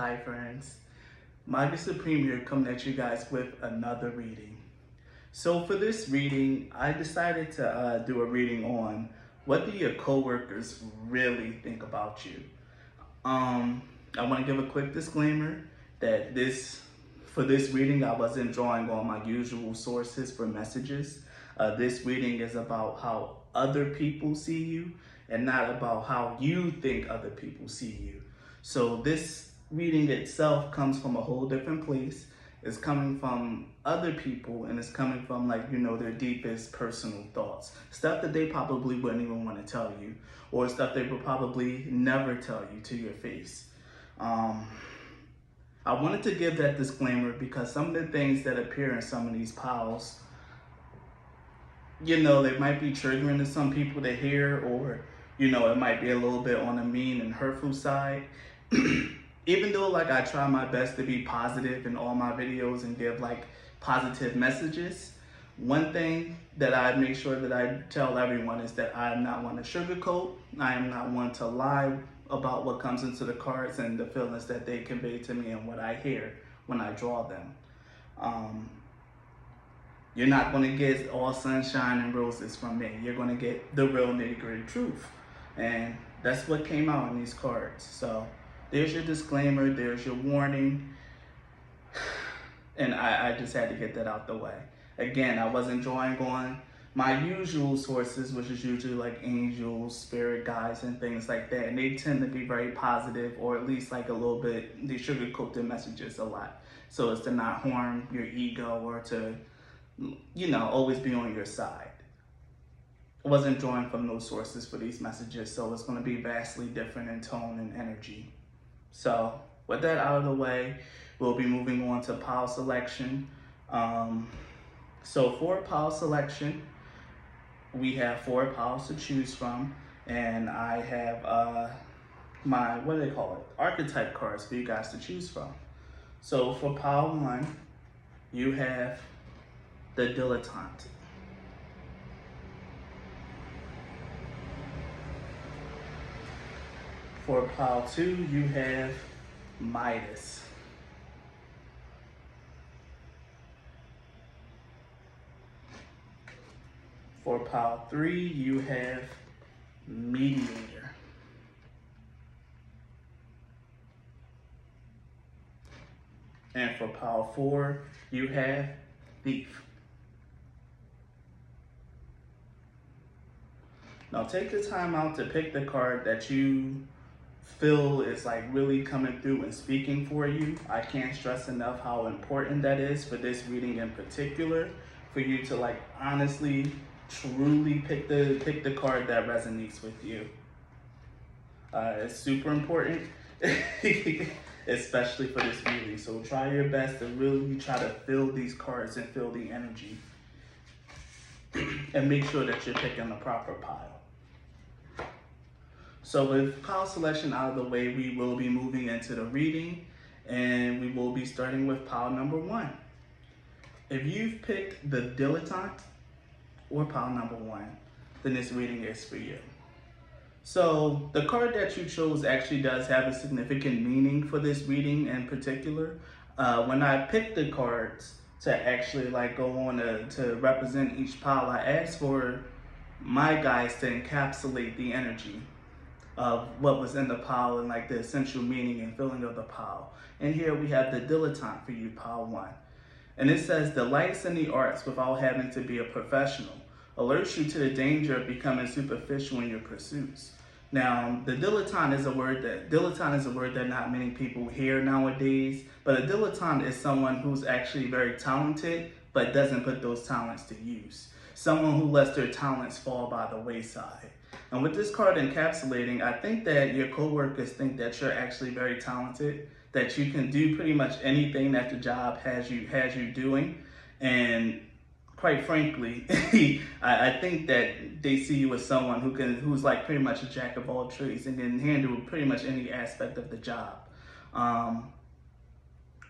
Hi friends, Maga Supreme here coming at you guys with another reading. So for this reading, I decided to do a reading on what do your coworkers really think about you. I want to give a quick disclaimer that for this reading, I wasn't drawing on my usual sources for messages. This reading is about how other people see you and not about how you think other people see you. So this reading itself comes from a whole different place. It's coming from other people and it's coming from their deepest personal thoughts. Stuff that they probably wouldn't even want to tell you, or stuff they would probably never tell you to your face. I wanted to give that disclaimer because some of the things that appear in some of these piles, they might be triggering to some people to hear, or, it might be a little bit on the mean and hurtful side. Even though I try my best to be positive in all my videos and give positive messages, one thing that I make sure that I tell everyone is that I am not one to sugarcoat. I am not one to lie about what comes into the cards and the feelings that they convey to me and what I hear when I draw them. You're not going to get all sunshine and roses from me. You're going to get the real nitty-gritty truth. And that's what came out in these cards. So there's your disclaimer, there's your warning. And I just had to get that out the way. Again, I wasn't drawing on my usual sources, which is usually angels, spirit guides, and things like that. And they tend to be very positive, or at least a little bit, they sugarcoat their messages a lot. So as to not harm your ego or to, always be on your side. I wasn't drawing from those sources for these messages, so it's going to be vastly different in tone and energy. So with that out of the way, we'll be moving on to pile selection. So for pile selection, we have 4 piles to choose from, and I have my, archetype cards for you guys to choose from. So for pile 1, you have the dilettante. For pile 2, you have Midas. For pile 3, you have Mediator. And for pile 4, you have Thief. Now take the time out to pick the card that you feel is really coming through and speaking for you. I can't stress enough how important that is for this reading in particular, for you to honestly, truly pick the card that resonates with you. It's super important, especially for this reading. So try your best to really try to feel these cards and feel the energy, and make sure that you're picking the proper pile. So with pile selection out of the way, we will be moving into the reading, and we will be starting with pile number 1. If you've picked the dilettante or pile number 1, then this reading is for you. So the card that you chose actually does have a significant meaning for this reading in particular. When I picked the cards to actually go on to represent each pile, I asked for my guys to encapsulate the energy of what was in the pile and the essential meaning and feeling of the pile. And here we have the dilettante for you, pile 1. And it says, delights in the arts without having to be a professional, alerts you to the danger of becoming superficial in your pursuits. Now, the dilettante is a word that not many people hear nowadays, but a dilettante is someone who's actually very talented, but doesn't put those talents to use. Someone who lets their talents fall by the wayside. And with this card encapsulating, I think that your coworkers think that you're actually very talented, that you can do pretty much anything that the job has you doing. And quite frankly, I think that they see you as someone who's pretty much a jack of all trades and can handle pretty much any aspect of the job.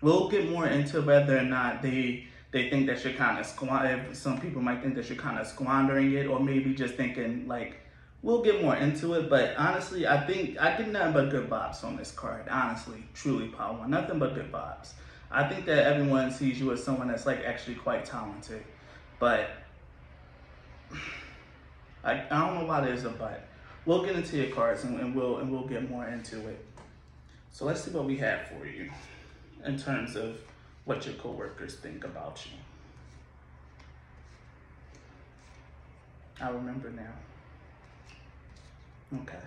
We'll get more into whether or not they think that you're some people might think that you're kind of squandering it, or maybe just thinking We'll get more into it, but honestly, I think I get nothing but good vibes on this card. Honestly, truly, Power One, nothing but good vibes. I think that everyone sees you as someone that's like actually quite talented, but I don't know why there's a but. We'll get into your cards and we'll get more into it. So let's see what we have for you in terms of what your coworkers think about you. I remember now. Okay.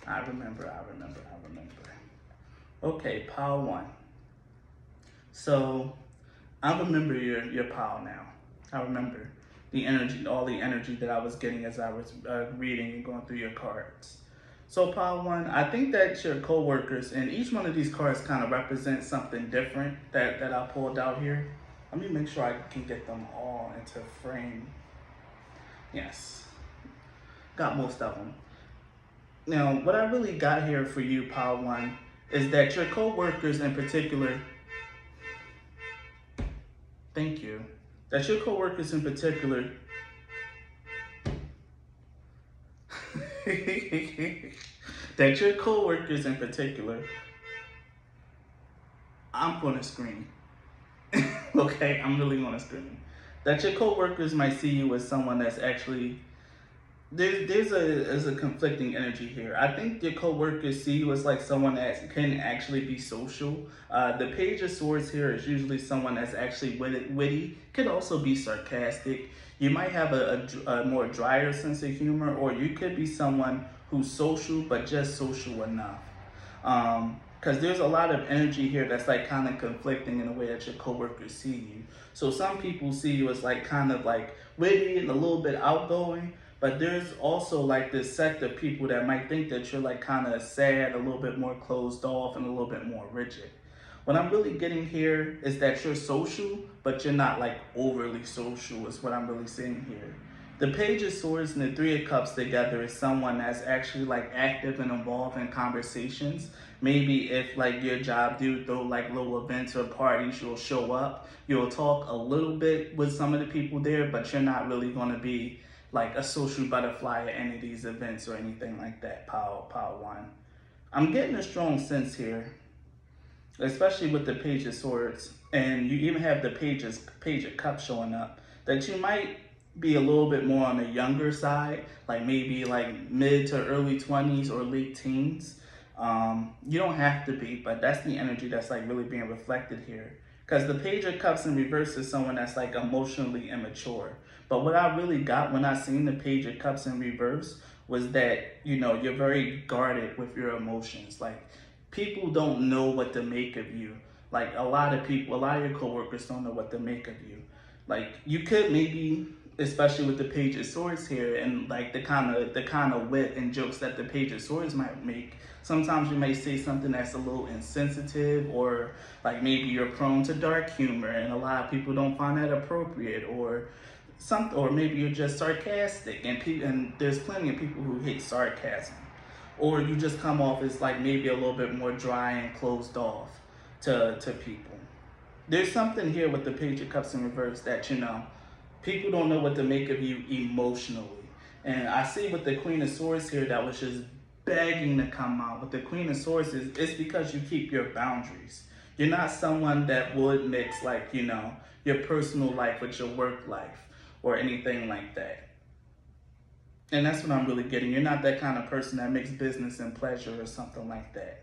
I remember. Okay, Pile 1. So, I remember your pile now. I remember the energy, all the energy that I was getting as I was reading and going through your cards. So, Pile 1, I think that your coworkers, and each one of these cards kind of represents something different that I pulled out here. Let me make sure I can get them all into frame. Yes. Got most of them. Now, what I really got here for you, Pile 1, is that your coworkers in particular, thank you, that your coworkers in particular, that your coworkers in particular, I'm gonna scream. Okay, I'm really gonna scream. That your coworkers might see you as someone that's actually there's a conflicting energy here. I think your coworkers see you as like someone that can actually be social. The Page of Swords here is usually someone that's actually witty, could also be sarcastic. You might have a more drier sense of humor, or you could be someone who's social, but just social enough. Because there's a lot of energy here that's like kind of conflicting in the way that your coworkers see you. So some people see you as like kind of like witty and a little bit outgoing, but there's also like this sect of people that might think that you're like kind of sad, a little bit more closed off, and a little bit more rigid. What I'm really getting here is that you're social, but you're not like overly social is what I'm really seeing here. The Page of Swords and the Three of Cups together is someone that's actually like active and involved in conversations. Maybe if like your job do throw like little events or parties, you'll show up. You'll talk a little bit with some of the people there, but you're not really going to be like a social butterfly at any of these events or anything like that, Pile 1. I'm getting a strong sense here, especially with the Page of Swords, and you even have the Page of Cups showing up, that you might be a little bit more on the younger side, like maybe like mid to early 20s or late teens. You don't have to be, but that's the energy that's like really being reflected here. Because the Page of Cups in reverse is someone that's like emotionally immature. But what I really got when I seen the Page of Cups in reverse was that, you know, you're very guarded with your emotions. Like, people don't know what to make of you. Like, a lot of your coworkers don't know what to make of you. Like, you could maybe, especially with the Page of Swords here, and like the kind of wit and jokes that the Page of Swords might make, sometimes you may say something that's a little insensitive, or like maybe you're prone to dark humor and a lot of people don't find that appropriate, or maybe you're just sarcastic, and there's plenty of people who hate sarcasm. Or you just come off as like maybe a little bit more dry and closed off to people. There's something here with the Page of Cups in reverse that, you know, people don't know what to make of you emotionally. And I see with the Queen of Swords here that was just begging to come out. With the Queen of Swords, it's because you keep your boundaries. You're not someone that would mix, like, you know, your personal life with your work life or anything like that. And that's what I'm really getting. You're not that kind of person that makes business and pleasure or something like that.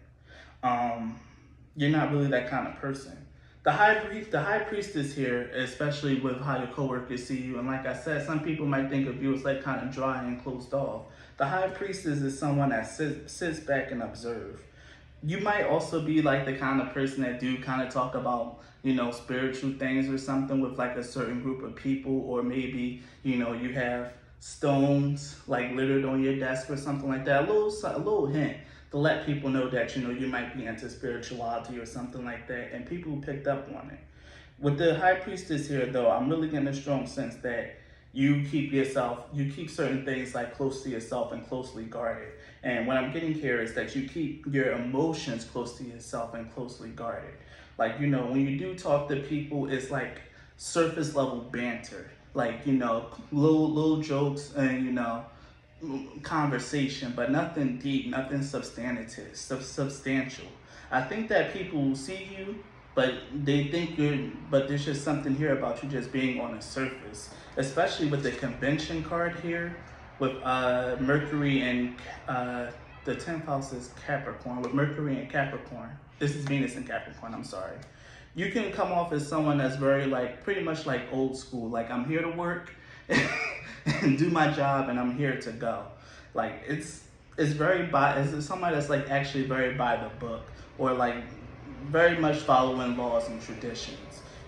You're not really that kind of person. The High Priestess here, especially with how your coworkers see you, and like I said, some people might think of you as like kind of dry and closed off. The High Priestess is someone that sits back and observe. You might also be like the kind of person that do kind of talk about, you know, spiritual things or something with like a certain group of people, or maybe, you know, you have stones like littered on your desk or something like that. A little hint to let people know that, you know, you might be into spirituality or something like that, and people picked up on it. With the High Priestess here, though, I'm really getting a strong sense that you keep certain things like close to yourself and closely guarded. And what I'm getting here is that you keep your emotions close to yourself and closely guarded. Like, you know, when you do talk to people, it's like surface level banter. Like, you know, little jokes and, you know, conversation, but nothing deep, nothing substantial. I think that people see you, but they think but there's just something here about you just being on the surface, especially with the convention card here, with Mercury and the 10th house is Capricorn, with Mercury and Capricorn. This is Venus in Capricorn, I'm sorry. You can come off as someone that's very like, pretty much like old school, like I'm here to work and do my job and I'm here to go. Like it's it's somebody that's like actually very by the book, or like very much following laws and traditions.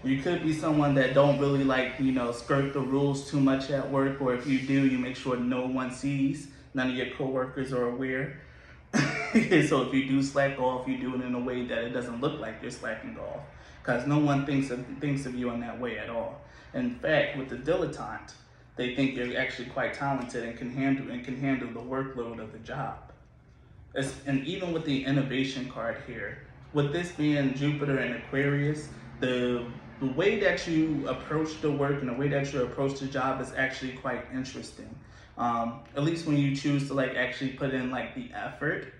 You could be someone that don't really like, skirt the rules too much at work, or if you do, you make sure no one sees, none of your coworkers are aware. So if you do slack off, you do it in a way that it doesn't look like you're slacking off, because no one thinks of you in that way at all. In fact, with the dilettante, they think you're actually quite talented and can handle the workload of the job. And even with the innovation card here, with this being Jupiter and Aquarius, the way that you approach the work and the way that you approach the job is actually quite interesting. At least when you choose to like actually put in like the effort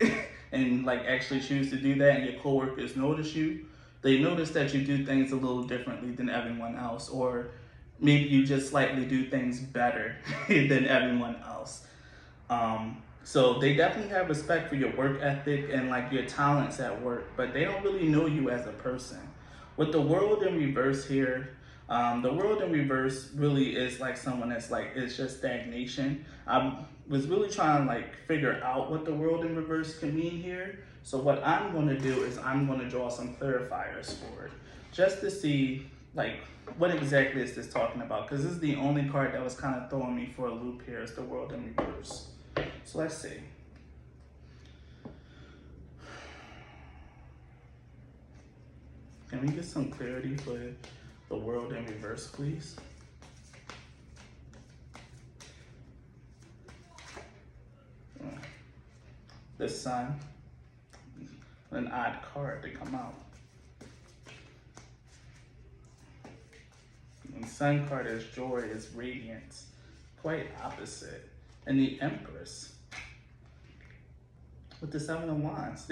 and like actually choose to do that, and your coworkers notice you, they notice that you do things a little differently than everyone else, or maybe you just slightly do things better than everyone else. So they definitely have respect for your work ethic and like your talents at work, but they don't really know you as a person. With the world in reverse here, the world in reverse really is like someone that's like, it's just stagnation. I was really trying to like figure out what the world in reverse can mean here. So what I'm going to do is I'm going to draw some clarifiers for it, just to see like what exactly is this talking about, because this is the only card that was kind of throwing me for a loop here, is the world in reverse. So let's see. Can we get some clarity for the world in reverse, please? The sun, an odd card to come out. And sun card is joy, is radiance, quite opposite. And the Empress with the Seven of Wands.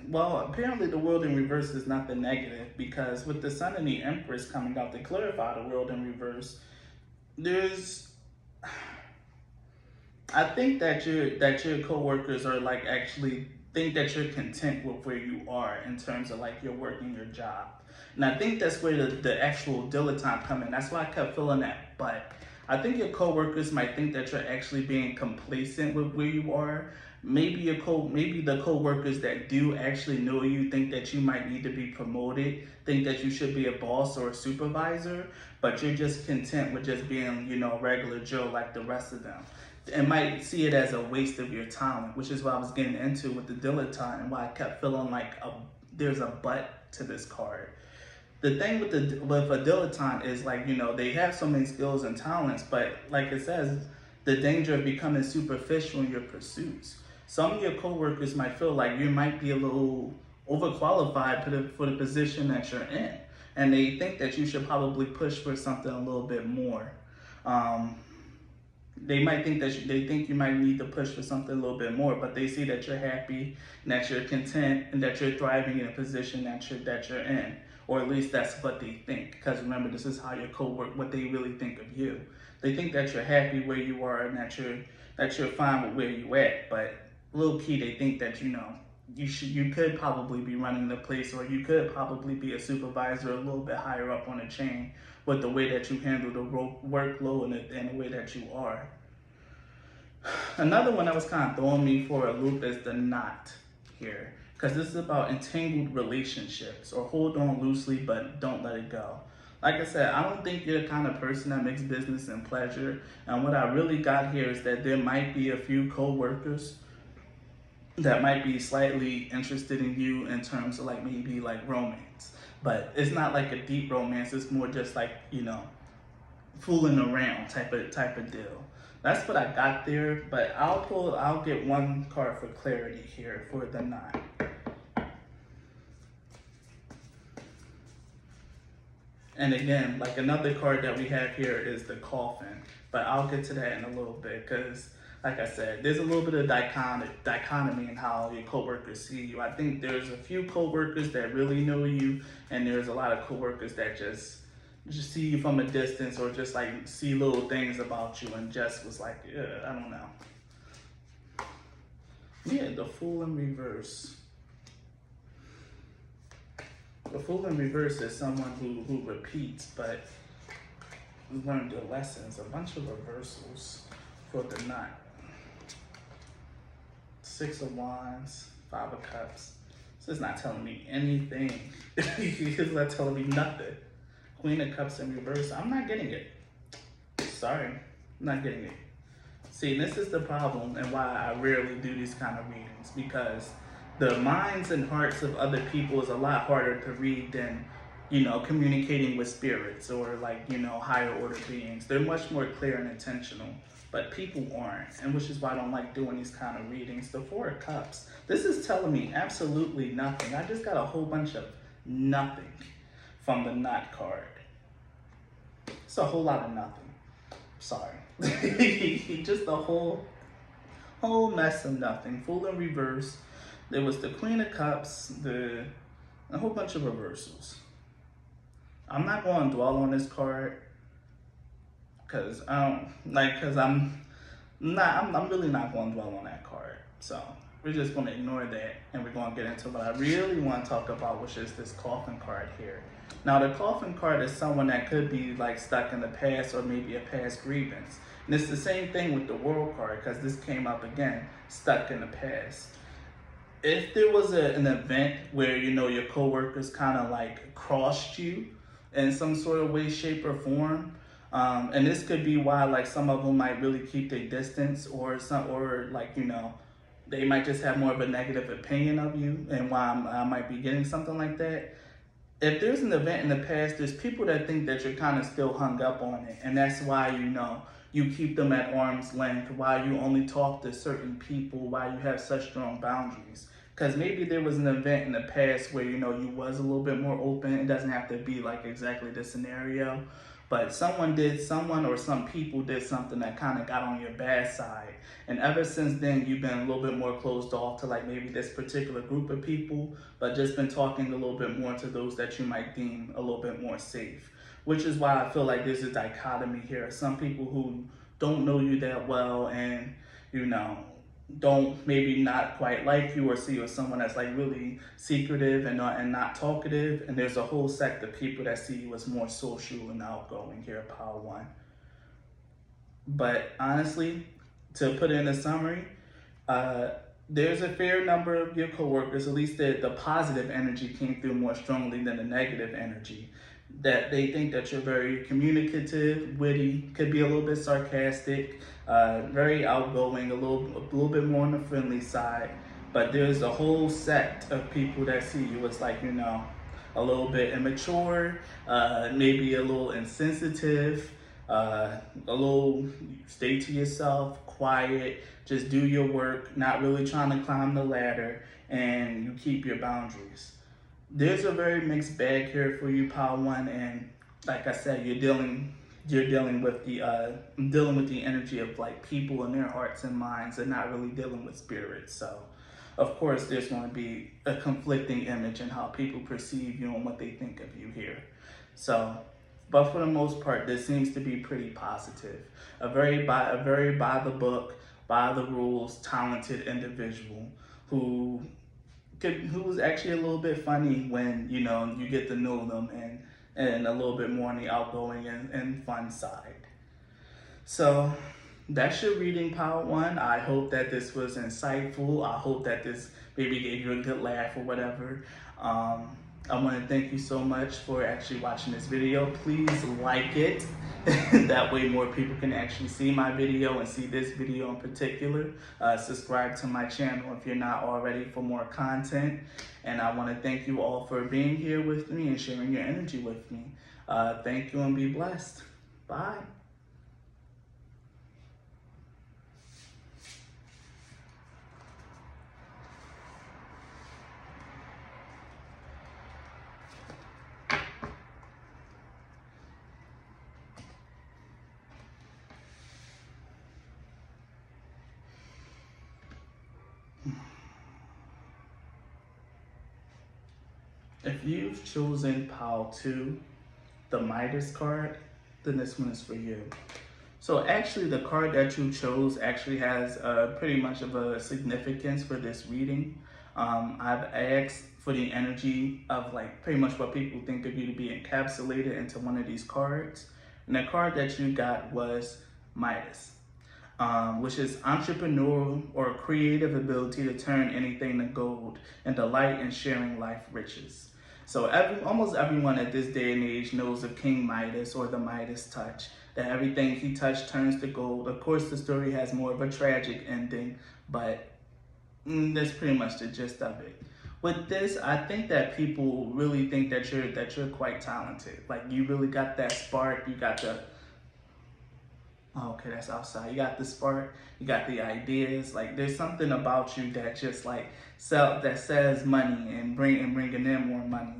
Well, apparently the world in reverse is not the negative, because with the Sun and the Empress coming out to clarify the world in reverse, I think that your coworkers are like actually think that you're content with where you are in terms of like your work and your job. And I think that's where the actual dilettante come in. That's why I kept feeling that but. I think your coworkers might think that you're actually being complacent with where you are. Maybe the coworkers that do actually know you think that you might need to be promoted, think that you should be a boss or a supervisor, but you're just content with just being, regular Joe like the rest of them. And might see it as a waste of your talent, which is what I was getting into with the dilettante and why I kept feeling like there's a but to this card. The thing with a dilettante is like, they have so many skills and talents, but like it says, the danger of becoming superficial in your pursuits. Some of your coworkers might feel like you might be a little overqualified for the position that you're in. And they think that you should probably push for something a little bit more. They might think they think you might need to push for something a little bit more, but they see that you're happy and that you're content and that you're thriving in a position that you're in. Or at least that's what they think. Because remember, this is how your what they really think of you. They think that you're happy where you are and that you're fine with where you at. But low key, they think that you could probably be running the place, or you could probably be a supervisor a little bit higher up on the chain with the way that you handle the workload and the way that you are. Another one that was kind of throwing me for a loop is the knot here. Because this is about entangled relationships, or hold on loosely but don't let it go. Like I said, I don't think you're the kind of person that makes business and pleasure. And what I really got here is that there might be a few co-workers that might be slightly interested in you in terms of like maybe like romance. But it's not like a deep romance, it's more just like, fooling around type of deal. That's what I got there, but I'll get one card for clarity here for the knot. And again, like another card that we have here is the coffin, but I'll get to that in a little bit, because like I said, there's a little bit of dichotomy in how your coworkers see you. I think there's a few coworkers that really know you, and there's a lot of coworkers that just see you from a distance, or just like see little things about you and just was like, yeah, I don't know. Yeah, the Fool in Reverse. The Fool in Reverse is someone who repeats, but learned their lessons. A bunch of reversals for the Nut. Six of Wands, Five of Cups. So it's not telling me anything. It's not telling me nothing. Queen of Cups in reverse. I'm not getting it. Sorry, I'm not getting it. See, this is the problem and why I rarely do these kind of readings, because the minds and hearts of other people is a lot harder to read than, communicating with spirits or higher order beings. They're much more clear and intentional, but people aren't, and which is why I don't like doing these kind of readings. The Four of Cups. This is telling me absolutely nothing. I just got a whole bunch of nothing from the Nut card. It's a whole lot of nothing. Sorry. Just a whole mess of nothing. Fool in reverse. There was the Queen of Cups, a whole bunch of reversals. I'm not going to dwell on this card because I'm really not going to dwell on that card. So we're just going to ignore that, and we're going to get into what I really want to talk about, which is this Coffin card here. Now, the Coffin card is someone that could be stuck in the past, or maybe a past grievance. And it's the same thing with the World card, because this came up again, stuck in the past. If there was an event where, your coworkers kind of crossed you in some sort of way, shape, or form, and this could be why some of them might really keep their distance, or they might just have more of a negative opinion of you, and why I might be getting something like that. If there's an event in the past, there's people that think that you're kind of still hung up on it. And that's why, you keep them at arm's length, why you only talk to certain people, why you have such strong boundaries. Because maybe there was an event in the past where, you was a little bit more open. It doesn't have to be exactly the scenario. But someone or some people did something that kind of got on your bad side. And ever since then, you've been a little bit more closed off to maybe this particular group of people, but just been talking a little bit more to those that you might deem a little bit more safe. Which is why I feel like there's a dichotomy here. Some people who don't know you that well and, don't maybe not quite like you or see you as someone that's really secretive and not talkative. And there's a whole sect of people that see you as more social and outgoing here at Power One. But honestly, to put in a summary, there's a fair number of your coworkers, at least the positive energy came through more strongly than the negative energy. That they think that you're very communicative, witty, could be a little bit sarcastic, very outgoing, a little bit more on the friendly side. But there's a whole sect of people that see you as a little bit immature, maybe a little insensitive, a little stay to yourself, quiet, just do your work, not really trying to climb the ladder, and you keep your boundaries. There's a very mixed bag here for you, Power One, and like I said, you're dealing with the energy of people and their hearts and minds, and not really dealing with spirits. So, of course, there's going to be a conflicting image in how people perceive you and what they think of you here. So, but for the most part, this seems to be pretty positive. A very by the book, by the rules, talented individual who was actually a little bit funny when you get to know them, and a little bit more on the outgoing and fun side. So that's your reading, Power One. I hope that this was insightful. I hope that this maybe gave you a good laugh or whatever. I want to thank you so much for actually watching this video. Please like it. That way more people can actually see my video and see this video in particular. Subscribe to my channel if you're not already for more content. And I want to thank you all for being here with me and sharing your energy with me. Thank you and be blessed. Bye. If you've chosen Pile 2, the Midas card, then this one is for you. So actually the card that you chose actually has pretty much of a significance for this reading. I've asked for the energy of like pretty much what people think of you to be encapsulated into one of these cards. And the card that you got was Midas, which is entrepreneurial or creative ability to turn anything to gold and delight in sharing life riches. So almost everyone at this day and age knows of King Midas or the Midas touch, that everything he touched turns to gold. Of course, the story has more of a tragic ending, but that's pretty much the gist of it. With this, I think that people really think that you're quite talented. Like you really got that spark. You got the okay, that's outside. You got the spark. You got the ideas. Like there's something about you that just like that says money and bringing in more money.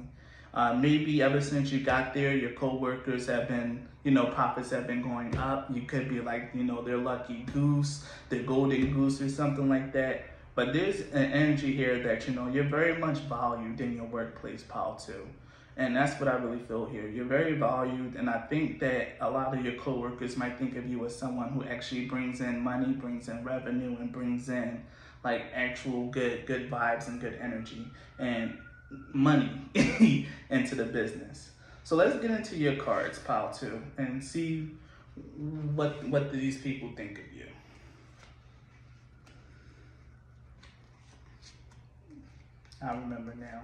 Maybe ever since you got there, your coworkers have been, profits have been going up. You could be like, their lucky goose, their golden goose or something like that. But there's an energy here that, you're very much valued in your workplace, Pile 2. And that's what I really feel here. You're very valued, and I think that a lot of your coworkers might think of you as someone who actually brings in money, brings in revenue, and brings in like actual good vibes and good energy and money into the business. So let's get into your cards, Pile 2, and see what these people think of you. I remember now.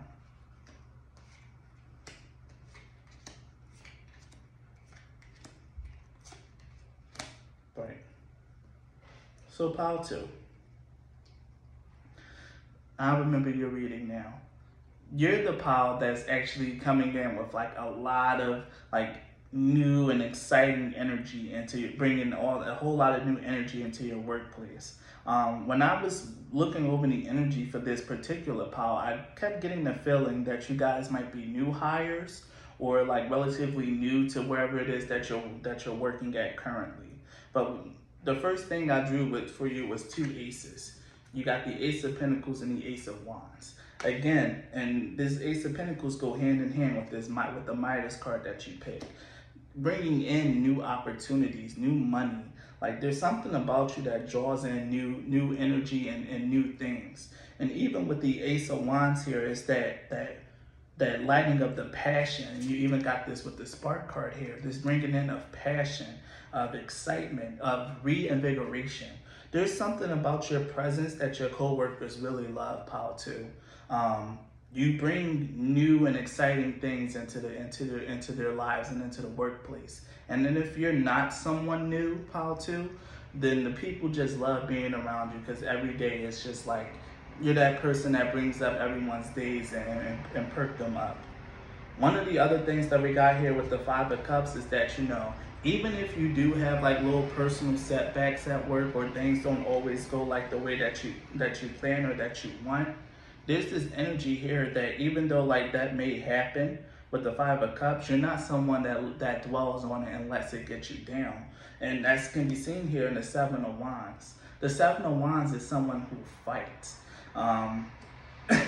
Right. So Pile 2. I remember your reading now. You're the pile that's actually coming in with like a lot of like new and exciting energy into bringing a whole lot of new energy into your workplace. When I was looking over the energy for this particular pile, I kept getting the feeling that you guys might be new hires or like relatively new to wherever it is that you're working at currently. But the first thing I drew for you was 2 aces. You got the Ace of Pentacles and the Ace of Wands. Again, and this Ace of Pentacles go hand in hand with the Midas card that you picked. Bringing in new opportunities, new money. Like there's something about you that draws in new energy and new things. And even with the Ace of Wands here is that lighting of the passion. And you even got this with the Spark card here. This bringing in of passion, of excitement, of reinvigoration. There's something about your presence that your coworkers really love, Pile 2. You bring new and exciting things into their lives and into the workplace. And then if you're not someone new, Pile 2, then the people just love being around you because every day it's just like you're that person that brings up everyone's days and perk them up. One of the other things that we got here with the 5 of Cups is that, even if you do have like little personal setbacks at work or things don't always go like the way that you plan or that you want, there's this energy here that even though like that may happen with the 5 of Cups, you're not someone that dwells on it and lets it get you down. And that can be seen here in the 7 of Wands. The 7 of Wands is someone who fights.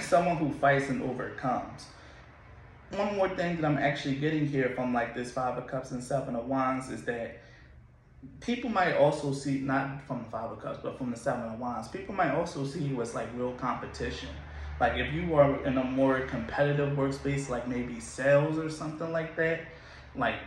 Someone who fights and overcomes. One more thing that I'm actually getting here from like this 5 of Cups and 7 of Wands is that people might also see, not from the 5 of Cups, but from the 7 of Wands, people might also see you as like real competition. Like if you are in a more competitive workspace, like maybe sales or something like that, like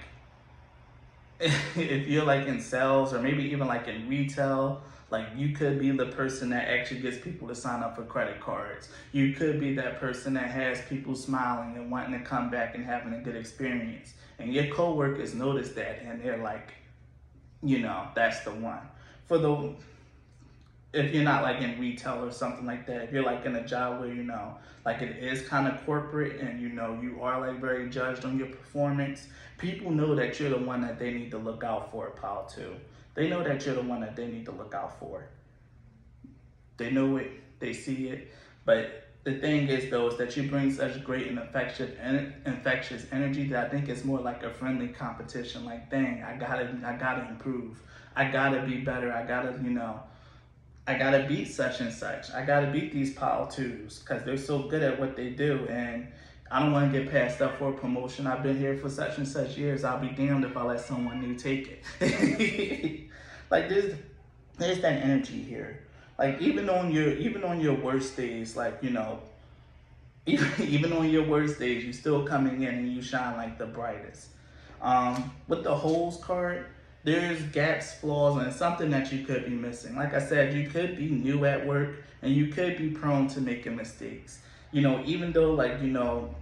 if you're like in sales or maybe even like in retail, like you could be the person that actually gets people to sign up for credit cards. You could be that person that has people smiling and wanting to come back and having a good experience. And your coworkers notice that and they're like, that's the one. If you're not like in retail or something like that, if you're like in a job where, like it is kind of corporate and you are like very judged on your performance, people know that you're the one that they need to look out for, Pile 2. They know that you're the one that they need to look out for. They know it, they see it, but the thing is though is that you bring such great and infectious energy that I think it's more like a friendly competition. Like, dang, I gotta improve. I gotta be better. I gotta beat such and such. I gotta beat these Pile 2s because they're so good at what they do, and I don't want to get passed up for a promotion. I've been here for such and such years. I'll be damned if I let someone new take it. Like there's that energy here. Like even on your worst days, like even on your worst days, you still coming in and you shine like the brightest. With the holes card, there's gaps, flaws, and something that you could be missing. Like I said, you could be new at work and you could be prone to making mistakes. Even though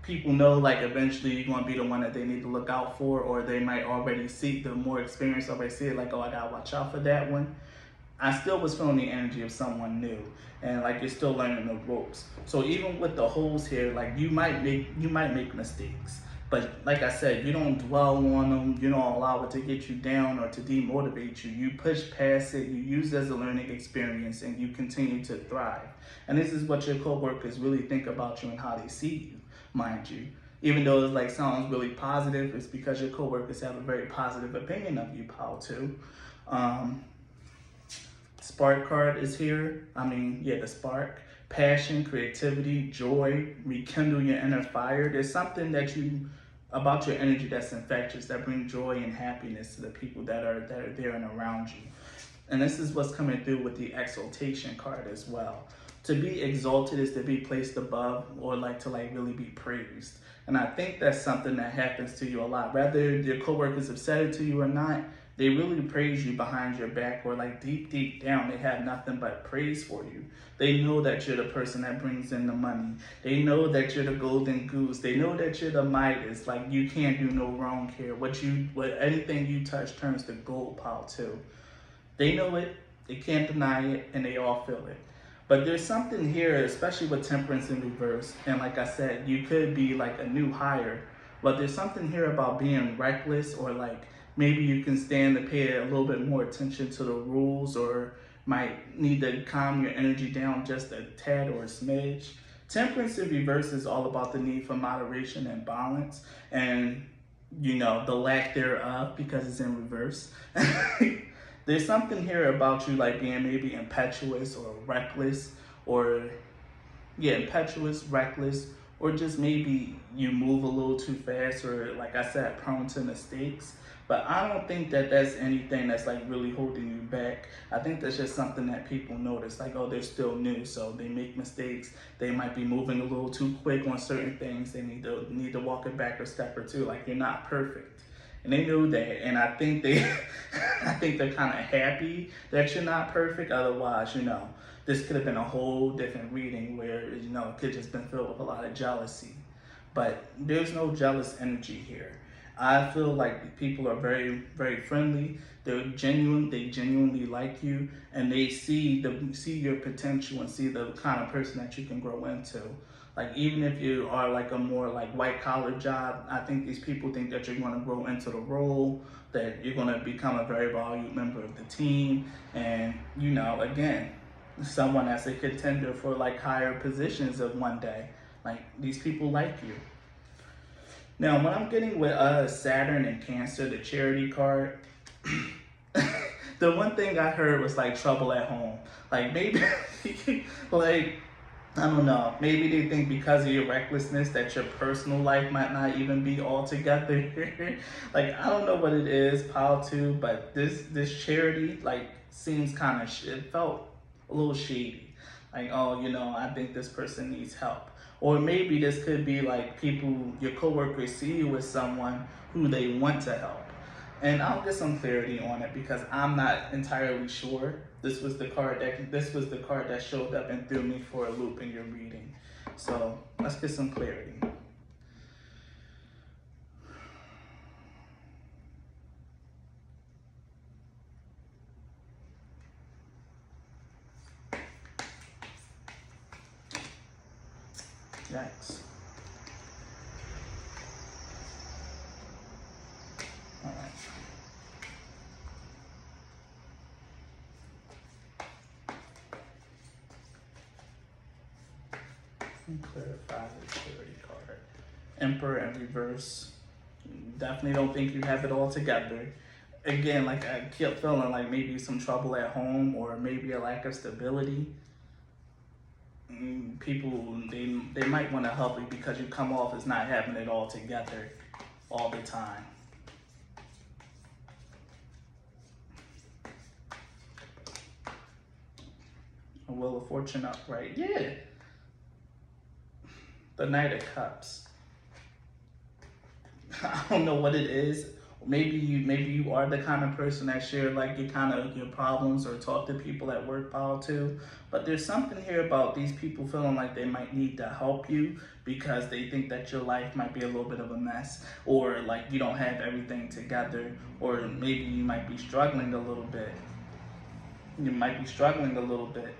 people know like eventually you're gonna be the one that they need to look out for, or they might already see the more experience already see it like, oh, I gotta watch out for that one. I still was feeling the energy of someone new, and like you're still learning the ropes. So even with the holes here, like you might make mistakes, but like I said, you don't dwell on them. You don't allow it to get you down or to demotivate you. You push past it. You use it as a learning experience, and you continue to thrive. And this is what your coworkers really think about you and how they see you, mind you. Even though it's like sounds really positive, it's because your coworkers have a very positive opinion of you, pal, too. Spark card is here. The spark, passion, creativity, joy, rekindle your inner fire. There's something about your energy that's infectious, that brings joy and happiness to the people that are there and around you. And this is what's coming through with the exaltation card as well. To be exalted is to be placed above, or to really be praised. And I think that's something that happens to you a lot. Whether your coworkers have said it to you or not, they really praise you behind your back, or deep down, they have nothing but praise for you. They know that you're the person that brings in the money. They know that you're the golden goose. They know that you're the Midas. Like you can't do no wrong here. What anything you touch turns to gold, pal, too. They know it, they can't deny it, and they all feel it. But there's something here, especially with temperance in reverse. And like I said, you could be like a new hire, but there's something here about being reckless, or maybe you can stand to pay a little bit more attention to the rules, or might need to calm your energy down just a tad or a smidge. Temperance in reverse is all about the need for moderation and balance, and the lack thereof, because it's in reverse. There's something here about you being maybe impetuous or reckless, or impetuous, reckless, or just maybe you move a little too fast, or like I said, prone to mistakes. But I don't think that that's anything that's really holding you back. I think that's just something that people notice, oh, they're still new, so they make mistakes. They might be moving a little too quick on certain things. They need to walk it back a step or two. You're not perfect. And they knew that, and I think they're kind of happy that you're not perfect. Otherwise, this could have been a whole different reading where, it could just been filled with a lot of jealousy. But there's no jealous energy here. I feel like people are very, very friendly. They're genuine. They genuinely like you, and they see your potential and see the kind of person that you can grow into. Even if you are a more white collar job, I think these people think that you're going to grow into the role, that you're going to become a very valued member of the team, and again, someone that's a contender for higher positions of one day. These people like you. Now, when I'm getting with Saturn and Cancer, the charity card, the one thing I heard was trouble at home. Maybe I don't know, maybe they think because of your recklessness that your personal life might not even be all together. I don't know what it is, pal, too, but this charity seems kind of, it felt a little shady. I think this person needs help. Or maybe this could be people, your coworkers see you as someone who they want to help. And I'll get some clarity on it because I'm not entirely sure. This was the card that showed up and threw me for a loop in your reading. So let's get some clarity. Yikes. All right. Clarify the charity card. Emperor in reverse. Definitely don't think you have it all together. Again, I kept feeling maybe some trouble at home, or maybe a lack of stability. people, they might want to help you because you come off as not having it all together all the time. A Wheel of Fortune upright. Yeah. The Knight of Cups. I don't know what it is. Maybe you are the kind of person that share like your problems or talk to people at work pile too. But there's something here about these people feeling like they might need to help you because they think that your life might be a little bit of a mess, or like you don't have everything together, or maybe you might be struggling a little bit. You might be struggling a little bit.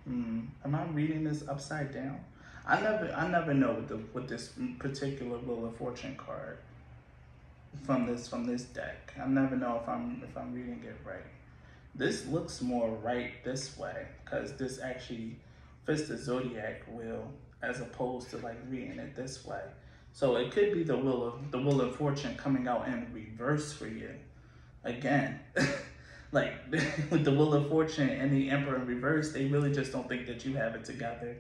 Am I reading this upside down? I never know with this particular Wheel of Fortune card from this deck. I never know if I'm reading it right. This looks more right this way because this actually fits the zodiac wheel as opposed to like reading it this way. So it could be the Wheel of Fortune coming out in reverse for you again. Like with the Wheel of Fortune and the Emperor in reverse, they really just don't think that you have it together.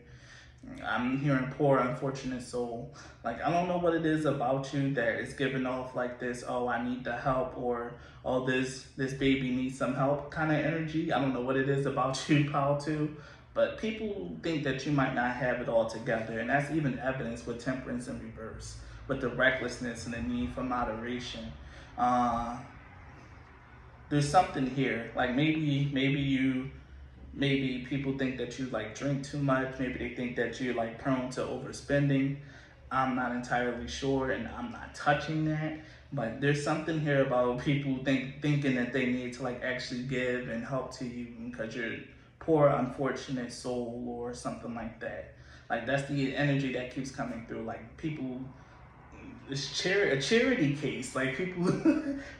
I'm hearing poor, unfortunate soul. Like, I don't know what it is about you that is giving off like this, oh, I need the help, or oh, this baby needs some help kind of energy. I don't know what it is about you, Pal, too. But people think that you might not have it all together. And that's even evidence with Temperance in reverse, with the recklessness and the need for moderation. There's something here. Like maybe people think that you like drink too much. Maybe they think that you're like prone to overspending. I'm not entirely sure, and I'm not touching that. But there's something here about people thinking that they need to like actually give and help to you because you're poor, unfortunate soul or something like that. Like that's the energy that keeps coming through. Like people, it's a charity case. Like people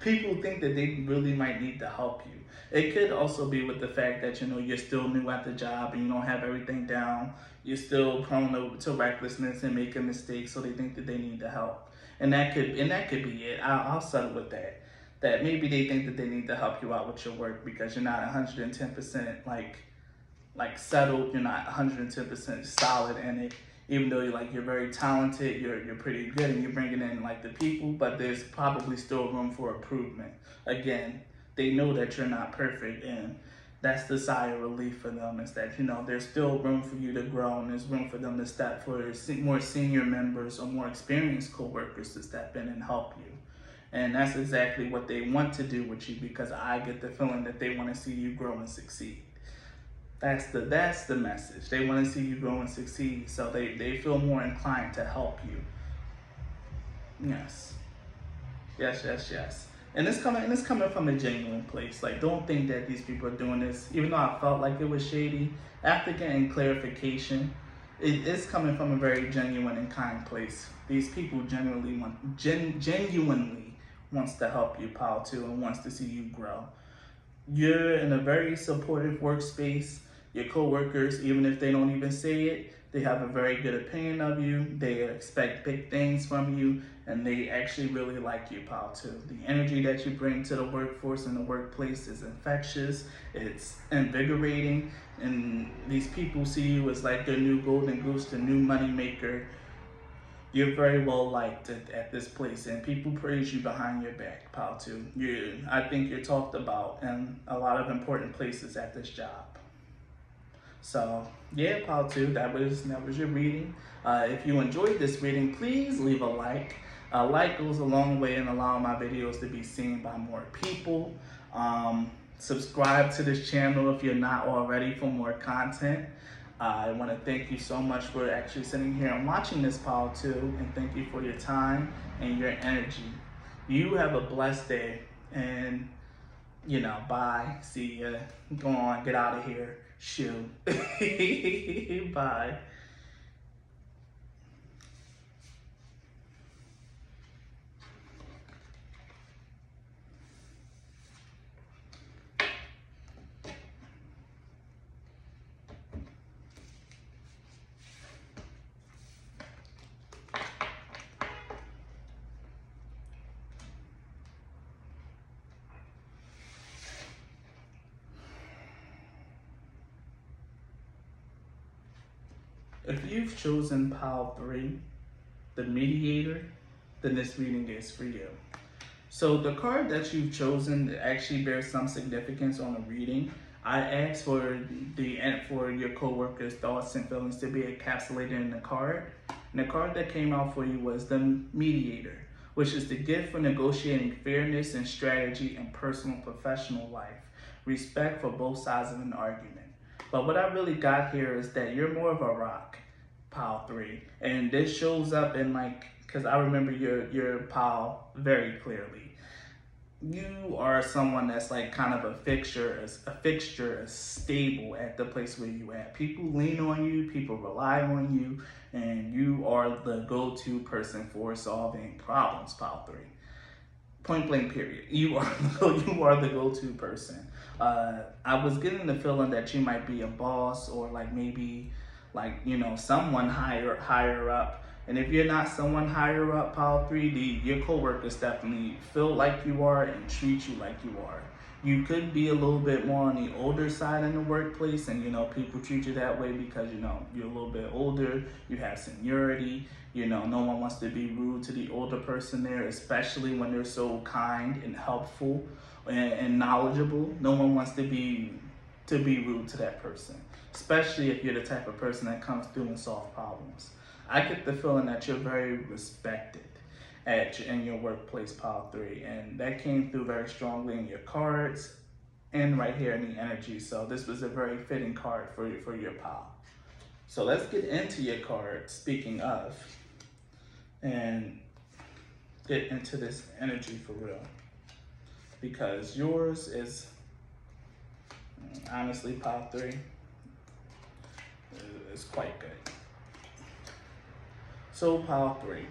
people think that they really might need to help you. It could also be with the fact that you're still new at the job and you don't have everything down. You're still prone to recklessness and making mistakes, so they think that they need the help. And that could be it. I'll settle with that. That maybe they think that they need to help you out with your work because you're not 110% like settled. You're not 110% solid in it. Even though you're very talented, you're pretty good and you're bringing in like the people, but there's probably still room for improvement. Again, they know that you're not perfect, and that's the sigh of relief for them is that there's still room for you to grow, and there's room for them to step for more senior members or more experienced co-workers to step in and help you. And that's exactly what they want to do with you because I get the feeling that they want to see you grow and succeed. That's the message. They want to see you grow and succeed, so they feel more inclined to help you. Yes. Yes. And it's coming from a genuine place. Like, don't think that these people are doing this, even though I felt like it was shady. After getting clarification, it is coming from a very genuine and kind place. These people genuinely wants to help you, pal, too, and wants to see you grow. You're in a very supportive workspace. Your coworkers, even if they don't even say it, they have a very good opinion of you. They expect big things from you, and they actually really like you, pal, too. The energy that you bring to the workforce and the workplace is infectious. It's invigorating, and these people see you as like their new golden goose, the new money maker. You're very well liked at this place, and people praise you behind your back, pal, too. I think you're talked about in a lot of important places at this job. So, yeah, pal, too, that was your reading. If you enjoyed this reading, please leave a like. A like goes a long way in allowing my videos to be seen by more people. Subscribe to this channel if you're not already for more content. I want to thank you so much for actually sitting here and watching this, pal, too, and thank you for your time and your energy. You have a blessed day, and bye. See ya. Go on, get out of here. Shoo. Bye. If you've chosen pile 3, the mediator, then this reading is for you. So the card that you've chosen actually bears some significance on the reading. I asked for your coworkers' thoughts and feelings to be encapsulated in the card. And the card that came out for you was the mediator, which is the gift for negotiating fairness and strategy in personal and professional life, respect for both sides of an argument. But what I really got here is that you're more of a rock, pile 3. And this shows up in because I remember your pile very clearly. You are someone that's kind of a fixture, stable at the place where you at. People lean on you, people rely on you, and you are the go-to person for solving problems, pile 3. Point blank period. You are the go-to person. I was getting the feeling that you might be a boss or maybe someone higher up. And if you're not someone higher up, pile 3, your coworkers definitely feel like you are and treat you like you are. You could be a little bit more on the older side in the workplace, and people treat you that way because you're a little bit older, you have seniority. No one wants to be rude to the older person there, especially when they're so kind and helpful and knowledgeable. No one wants to be rude to that person, especially if you're the type of person that comes through and solves problems. I get the feeling that you're very respected in your workplace, pile 3, and that came through very strongly in your cards and right here in the energy. So this was a very fitting card for your pile. So let's get into your card, speaking of, and get into this energy for real. Because yours is, honestly, pile 3, is quite good. So pile 3.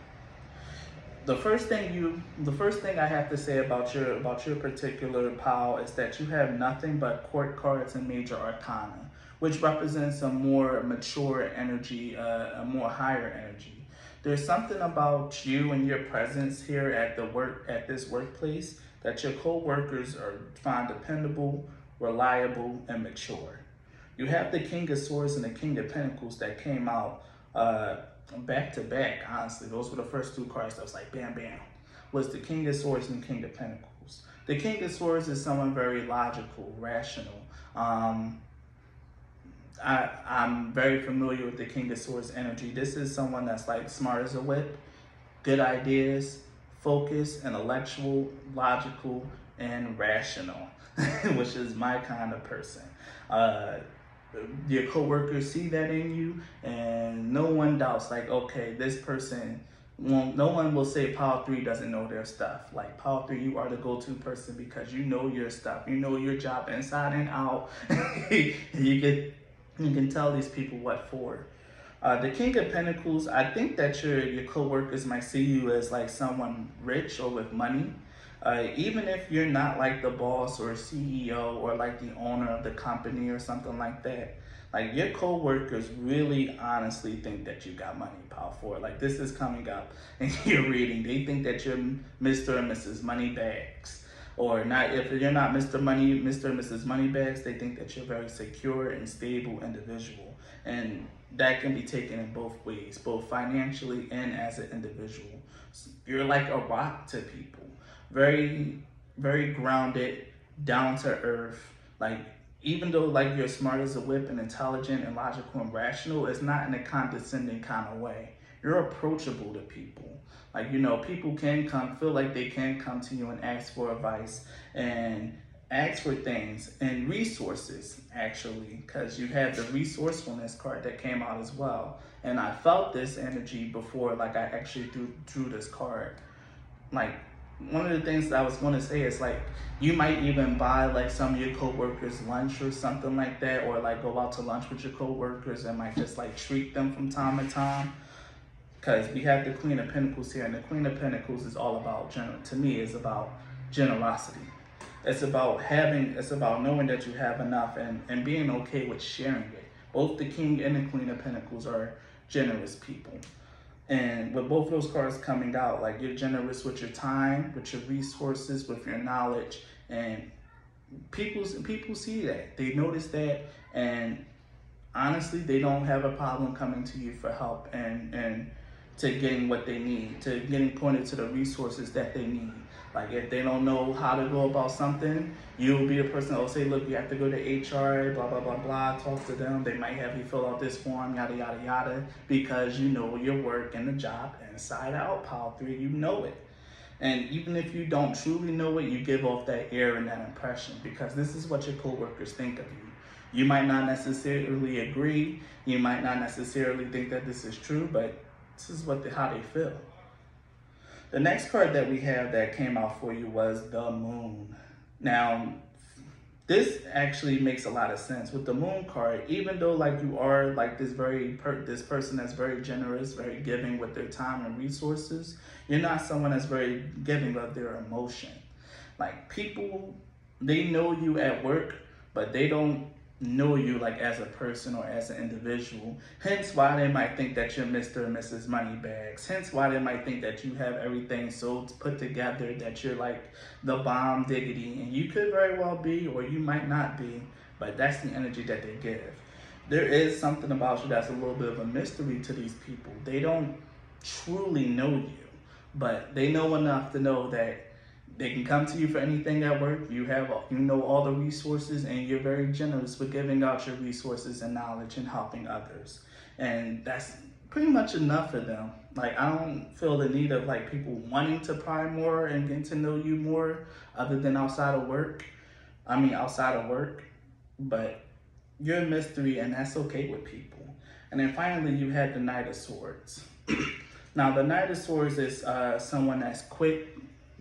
The first thing I have to say about your particular pile is that you have nothing but court cards and major arcana, which represents a more mature energy, a more higher energy. There's something about you and your presence here at this workplace that your co-workers find dependable, reliable, and mature. You have the King of Swords and the King of Pentacles that came out back to back. Honestly, those were the first 2 cards that was bam bam, was the King of Swords and the King of Pentacles. The King of Swords is someone very logical, rational. I'm very familiar with the King of Swords energy. This is someone that's smart as a whip, good ideas, focused, intellectual, logical, and rational, which is my kind of person. Your coworkers see that in you, and no one doubts okay, this person no one will say pile 3 doesn't know their stuff. Pile 3, you are the go-to person because you know your stuff, you know your job inside and out. You can tell these people what for. The King of Pentacles, I think that your coworkers might see you as someone rich or with money. Even if you're not the boss or CEO or the owner of the company or something like that, your co-workers really honestly think that you got money, pile 4. This is coming up in your reading. They think that you're Mr. and Mrs. Moneybags. Or not, if you're not Mr. and Mrs. Moneybags, they think that you're a very secure and stable individual. And that can be taken in both ways, both financially and as an individual. You're like a rock to people. Very, very grounded, down to earth. Even though you're smart as a whip and intelligent and logical and rational, it's not in a condescending kind of way. You're approachable to people. People can feel like they can come to you and ask for advice and ask for things and resources, actually, because you have the resourcefulness card that came out as well. And I felt this energy before, I actually drew this card. One of the things that I was going to say is you might even buy some of your coworkers lunch or something like that, or go out to lunch with your coworkers and might just treat them from time to time. Because we have the Queen of Pentacles here, and the Queen of Pentacles is all about to me is about generosity. It's about knowing that you have enough and being okay with sharing it. Both the King and the Queen of Pentacles are generous people. And with both those cards coming out, you're generous with your time, with your resources, with your knowledge, and people see that. They notice that, and honestly, they don't have a problem coming to you for help and to getting what they need, to getting pointed to the resources that they need. Like if they don't know how to go about something, you'll be the person that will say, look, you have to go to HR, blah, blah, blah, blah, talk to them. They might have you fill out this form, yada, yada, yada, because you know your work and the job inside out, Pile 3, you know it. And even if you don't truly know it, you give off that air and that impression, because this is what your coworkers think of you. You might not necessarily agree, you might not necessarily think that this is true, but this is how they feel. The next card that we have that came out for you was the Moon. Now, this actually makes a lot of sense with the Moon card. Even though like you are like this person that's very generous, very giving with their time and resources, you're not someone that's very giving of their emotion. Like people, they know you at work, but they don't know you like as a person or as an individual. Hence why they might think that you're Mr. and Mrs. Moneybags. Hence why they might think that you have everything so put together, that you're like the bomb diggity. And you could very well be, or you might not be, but that's the energy that they give. There is something about you that's a little bit of a mystery to these people. They don't truly know you, but they know enough to know that they can come to you for anything at work. You know all the resources, and you're very generous with giving out your resources and knowledge and helping others. And that's pretty much enough for them. Like I don't feel the need of like people wanting to pry more and getting to know you more other than outside of work. But you're a mystery, and that's okay with people. And then finally you had the Knight of Swords. Now the Knight of Swords is someone that's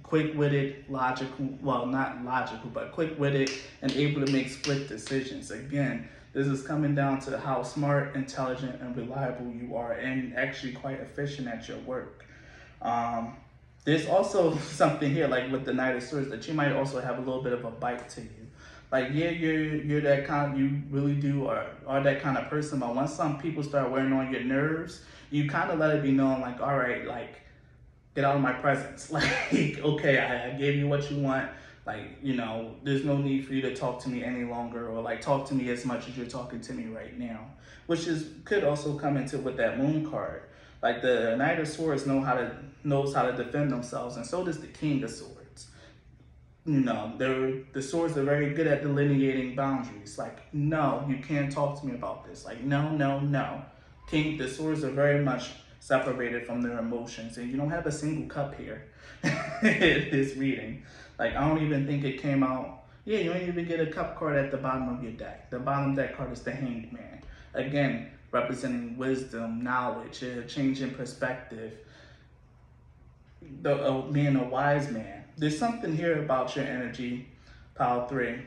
quick-witted, logical, well, not logical, but quick-witted and able to make split decisions. Again, this is coming down to how smart, intelligent, and reliable you are, and actually quite efficient at your work. There's also something here, like with the Knight of Swords, that you might also have a little bit of a bite to you. Like, yeah, you're that kind of, you really do are that kind of person, but once some people start wearing on your nerves, you kind of let it be known, like, all right, like, get out of my presence. Like, okay, I gave you what you want. Like, you know, there's no need for you to talk to me any longer, or like talk to me as much as you're talking to me right now. Which could also come into with that Moon card. Like the Knight of Swords knows how to defend themselves, and so does the King of Swords. You know, the swords are very good at delineating boundaries. Like, no, you can't talk to me about this. Like, no, no, no. The swords are very much separated from their emotions, and you don't have a single cup here in this reading. Like, I don't even think it came out. Yeah, you don't even get a cup card at the bottom of your deck. The bottom deck card is the Hanged Man. Again, representing wisdom, knowledge, a change in perspective, being a wise man. There's something here about your energy, Pile 3,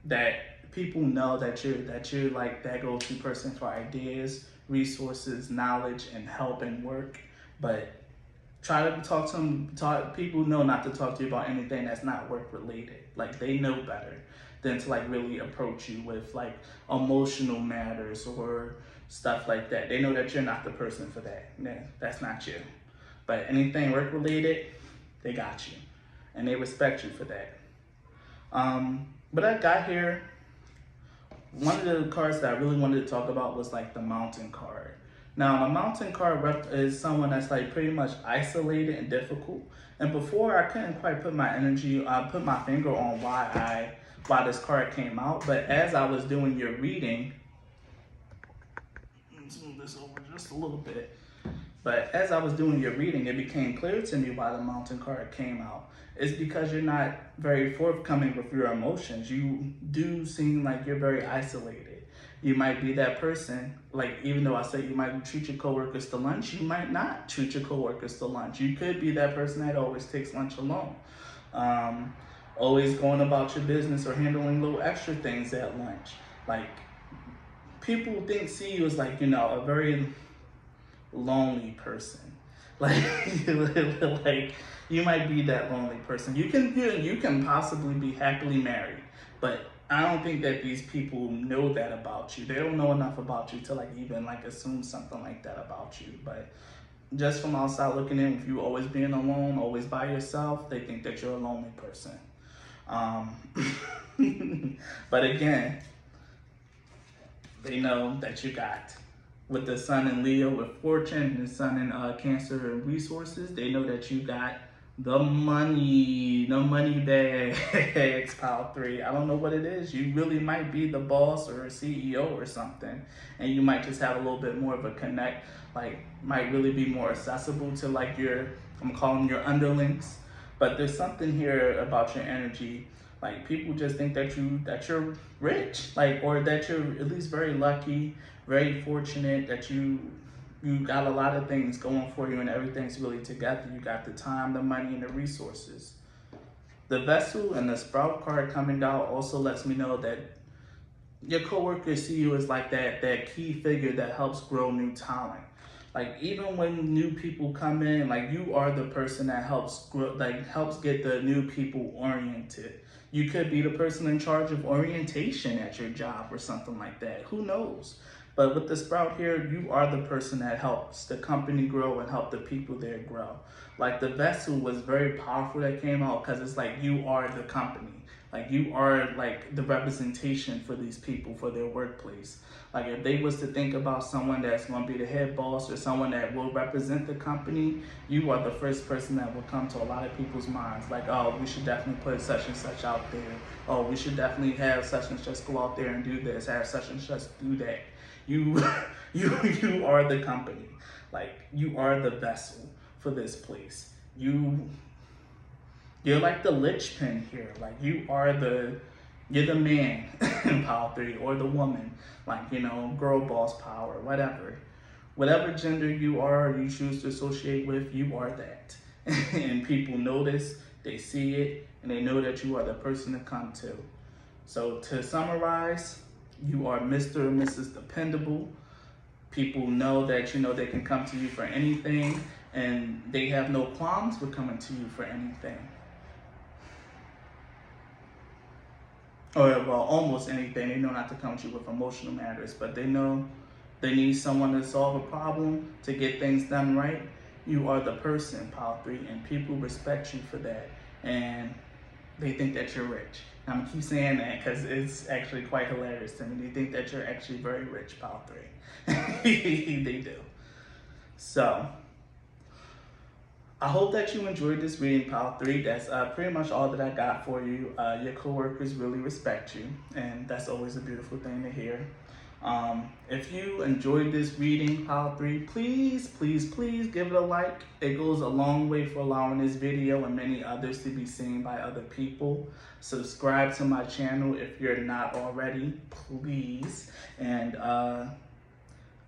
that people know that you're like that go-to person for ideas, resources, knowledge, and help and work. But try to talk to them. People know not to talk to you about anything that's not work related. Like, they know better than to like really approach you with like emotional matters or stuff like that. They know that you're not the person for that. That's not you. But anything work related, they got you, and they respect you for that. But I got here, one of the cards that I really wanted to talk about was like the Mountain card. Now, the Mountain card is someone that's like pretty much isolated and difficult. And before, I couldn't quite put my finger on why this card came out. But as I was doing your reading, let's move this over just a little bit. But as I was doing your reading, it became clear to me why the Mountain card came out. It's because you're not very forthcoming with your emotions. You do seem like you're very isolated. You might be that person, like, even though I said you might treat your coworkers to lunch, you might not treat your coworkers to lunch. You could be that person that always takes lunch alone. Always going about your business or handling little extra things at lunch. Like, people see you as like, you know, a very lonely person. Like, like, you might be that lonely person. You can possibly be happily married, but I don't think that these people know that about you. They don't know enough about you to like even like assume something like that about you. But just from outside looking in, if you always being alone, always by yourself, they think that you're a lonely person. But again, They know that you got, with the sun in Leo with fortune and the sun in Cancer and resources, they know that you got the money bags, pile 3. I don't know what it is. You really might be the boss or a CEO or something, and you might just have a little bit more of a connect, like might really be more accessible to like your, I'm calling your underlings. But there's something here about your energy. Like people just think that you're rich, like, or that you're at least very lucky, very fortunate, that you got a lot of things going for you and everything's really together. You got the time, the money, and the resources. The vessel and the sprout card coming out also lets me know that your coworkers see you as like that key figure that helps grow new talent. Like even when new people come in, like you are the person that helps grow, like helps get the new people oriented. You could be the person in charge of orientation at your job or something like that. Who knows? But with the sprout here, you are the person that helps the company grow and help the people there grow. Like the vessel was very powerful that came out because it's like you are the company. Like you are like the representation for these people, for their workplace. Like if they was to think about someone that's going to be the head boss or someone that will represent the company, you are the first person that will come to a lot of people's minds. Like, oh, we should definitely put such and such out there. Oh, we should definitely have such and such go out there and do this, have such and such do that. You, you are the company. Like you are the vessel for this place. You're like the linchpin here. Like you're the man in Power 3 or the woman, like, you know, girl boss power, whatever. Whatever gender you are, you choose to associate with, you are that. And people notice, they see it, and they know that you are the person to come to. So to summarize, you are Mr. and Mrs. Dependable. People know that, you know, they can come to you for anything, and they have no qualms with coming to you for anything. Or well, almost anything. They know not to come to you with emotional matters, but they know they need someone to solve a problem, to get things done right. You are the person, Power 3, and people respect you for that. And they think that you're rich. I'm gonna keep saying that because it's actually quite hilarious to me. They think that you're actually very rich, Power 3. They do. So, I hope that you enjoyed this reading, Power 3. That's pretty much all that I got for you. Your coworkers really respect you, and that's always a beautiful thing to hear. If you enjoyed this reading, Power 3, please give it a like. It goes a long way for allowing this video and many others to be seen by other people. Subscribe to my channel if you're not already, please. And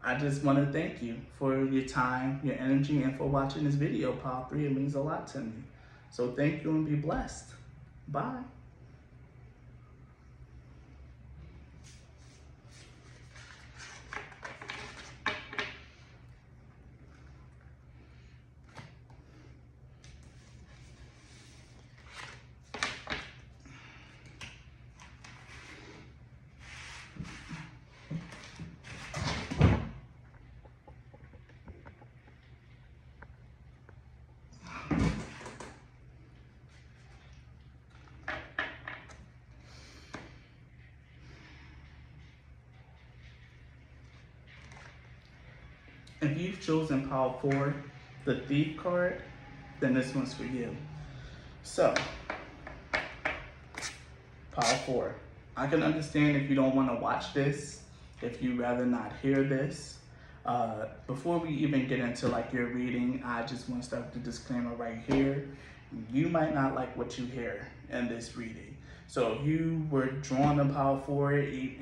I just want to thank you for your time, your energy, and for watching this video, Power 3. It means a lot to me. So thank you and be blessed. Bye. If you've chosen Power 4, the Thief card, then this one's for you. So, Power 4. I can understand if you don't want to watch this, if you'd rather not hear this. Before we even get into like your reading, I just want to start with the disclaimer right here. You might not like what you hear in this reading. So if you were drawn to Power 4,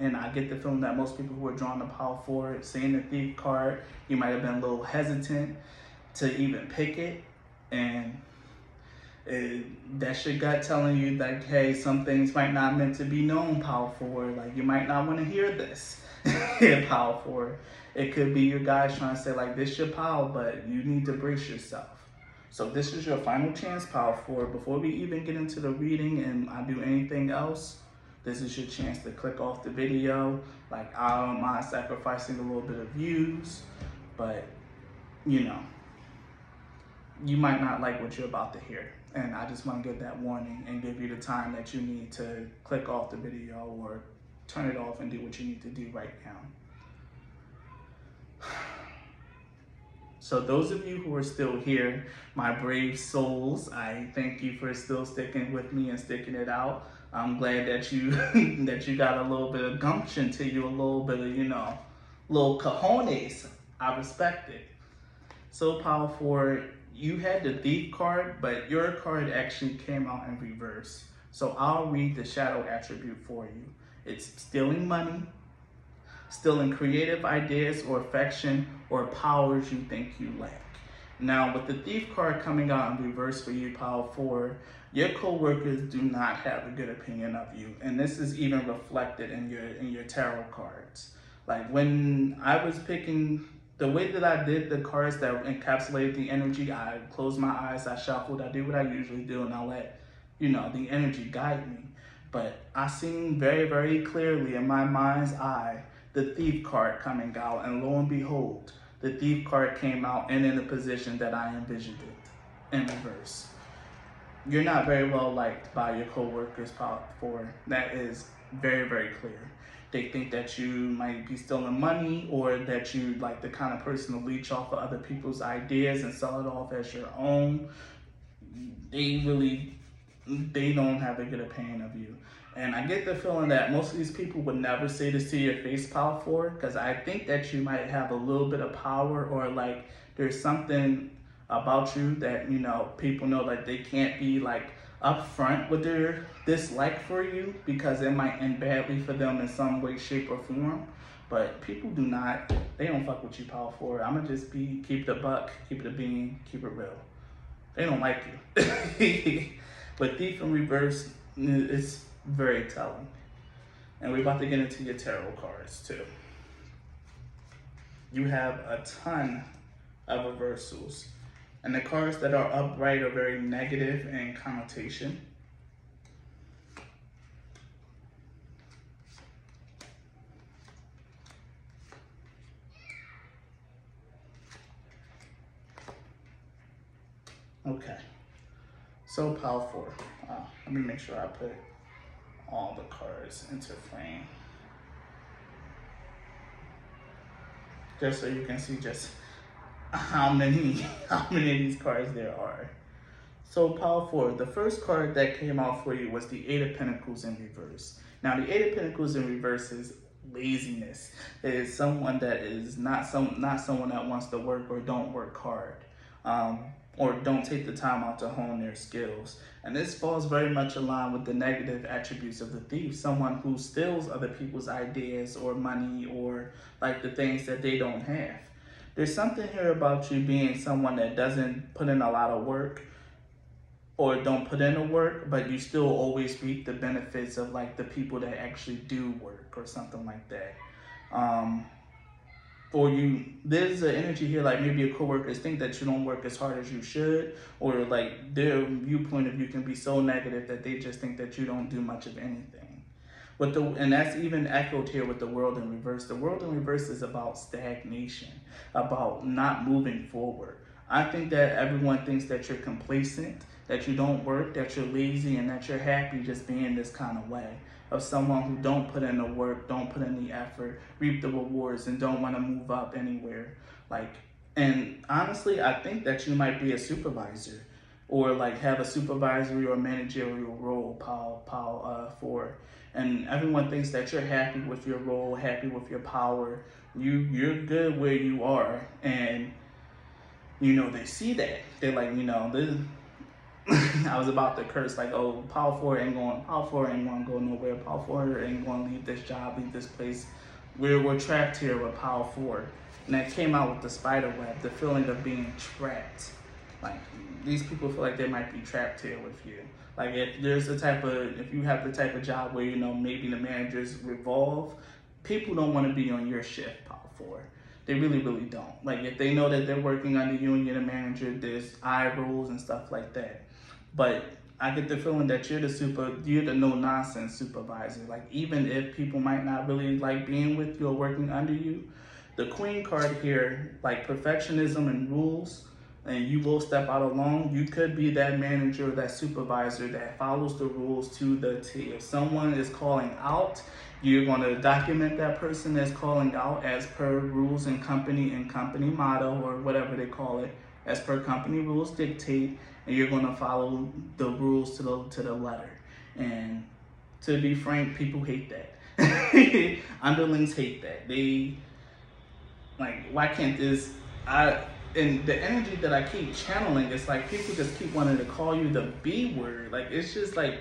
and I get the feeling that most people who are drawn to Power 4, seeing the Thief card, you might have been a little hesitant to even pick it. And that's your gut telling you like, hey, some things might not meant to be known, Power 4. Like you might not want to hear this in Power 4. It could be your guys trying to say like, this your power, but you need to brace yourself. So this is your final chance, Power 4. Before we even get into the reading and I do anything else, this is your chance to click off the video. Like I don't mind sacrificing a little bit of views, but you know, you might not like what you're about to hear. And I just want to give that warning and give you the time that you need to click off the video or turn it off and do what you need to do right now. So those of you who are still here, my brave souls, I thank you for still sticking with me and sticking it out. I'm glad that you that you got a little bit of gumption to you, a little bit of, little cojones. I respect it. So Power 4, you had the Thief card, but your card actually came out in reverse. So I'll read the shadow attribute for you. It's stealing money, stealing creative ideas or affection or powers you think you lack. Now, with the Thief card coming out in reverse for you, Power 4, your coworkers do not have a good opinion of you, and this is even reflected in your tarot cards. Like when I was picking, the way that I did the cards that encapsulated the energy, I closed my eyes, I shuffled, I did what I usually do, and I let the energy guide me. But I seen very, very clearly in my mind's eye the Thief card coming out, and lo and behold, the Thief card came out and in the position that I envisioned it, in reverse. You're not very well liked by your coworkers, Power 4. That is very, very clear. They think that you might be stealing money, or that you like the kind of person to leech off of other people's ideas and sell it off as your own. They don't have a good opinion of you. And I get the feeling that most of these people would never say this to your face, Power 4, because I think that you might have a little bit of power, or like there's something about you that, people know like they can't be like upfront with their dislike for you, because it might end badly for them in some way, shape, or form. But people they don't fuck with you, Power 4. I'ma just keep it a buck, keep it a bean, keep it real. They don't like you. But Thief in reverse, it's very telling. And we're about to get into your tarot cards too. You have a ton of reversals. And the cards that are upright are very negative in connotation. Okay. So Power 4. Let me make sure I put all the cards into frame, just so you can see just how many of these cards there are. So Power 4, the first card that came out for you was the Eight of Pentacles in reverse. Now the Eight of Pentacles in reverse is laziness. It is someone that is not someone that wants to work or don't work hard. Or don't take the time out to hone their skills. And this falls very much in line with the negative attributes of the thief, someone who steals other people's ideas or money or like the things that they don't have. There's something here about you being someone that doesn't put in a lot of work or don't put in the work, but you still always reap the benefits of like the people that actually do work or something like that. There's an energy here like maybe your coworkers think that you don't work as hard as you should, or like their viewpoint of you can be so negative that they just think that you don't do much of anything. And that's even echoed here with the World in reverse. The World in reverse is about stagnation, about not moving forward. I think that everyone thinks that you're complacent, that you don't work, that you're lazy, and that you're happy just being this kind of way. Of someone who don't put in the work, don't put in the effort, reap the rewards, and don't want to move up anywhere. And honestly, I think that you might be a supervisor, or like have a supervisory or managerial role, Power 4. And everyone thinks that you're happy with your role, happy with your power. You're good where you are, and they see that. They're like, this. I was about to curse, like, oh, Power 4 ain't going to go nowhere. Power 4 ain't going to leave this job, leave this place. We're trapped here with Power 4. And that came out with the spider web, the feeling of being trapped. Like, these people feel like they might be trapped here with you. Like, if you have the type of job where, maybe the managers revolve, people don't want to be on your shift, Power 4. They really, really don't. Like, if they know that they're working under you and you're the manager, there's eye rolls and stuff like that. But I get the feeling that you're the no-nonsense supervisor. Like, even if people might not really like being with you or working under you, the Queen card here, like perfectionism and rules, and you will step out alone, you could be that manager or that supervisor that follows the rules to the T. If someone is calling out You're going to document that person that's calling out as per rules and company motto, or whatever they call it, as per company rules dictate, and you're going to follow the rules to the letter. And to be frank, people hate that. Underlings hate that. They like, why can't this? And the energy that I keep channeling, it's like people just keep wanting to call you the B word. Like, it's just like,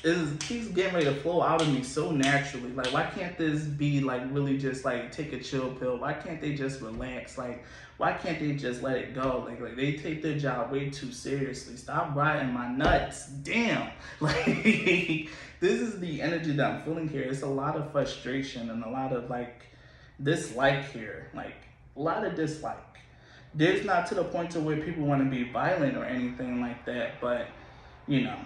it keeps getting ready to flow out of me so naturally. Like, why can't this be like really just like take a chill pill? Why can't they just relax? Like, why can't they just let it go? Like they take their job way too seriously. Stop riding my nuts. Damn. Like, this is the energy that I'm feeling here. It's a lot of frustration and a lot of like dislike here. Like, a lot of dislike. There's not to the point to where people want to be violent or anything like that, but you know,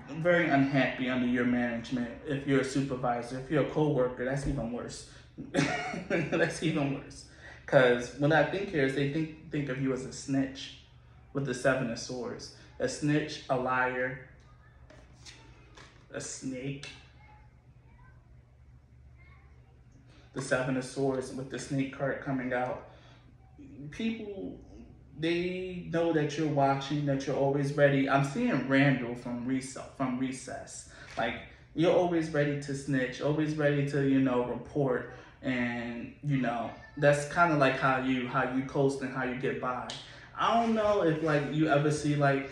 I'm very unhappy under your management. If you're a supervisor, if you're a coworker, that's even worse. That's even worse. Because when I think here is they think of you as a snitch with the 7 of Swords. A snitch, a liar, a snake. The 7 of Swords with the snake card coming out. People, they know that you're watching, that you're always ready. I'm seeing Randall from Recess. Like, you're always ready to snitch, always ready to, report. And, that's kind of like how you coast and how you get by. I don't know if, like, you ever see, like,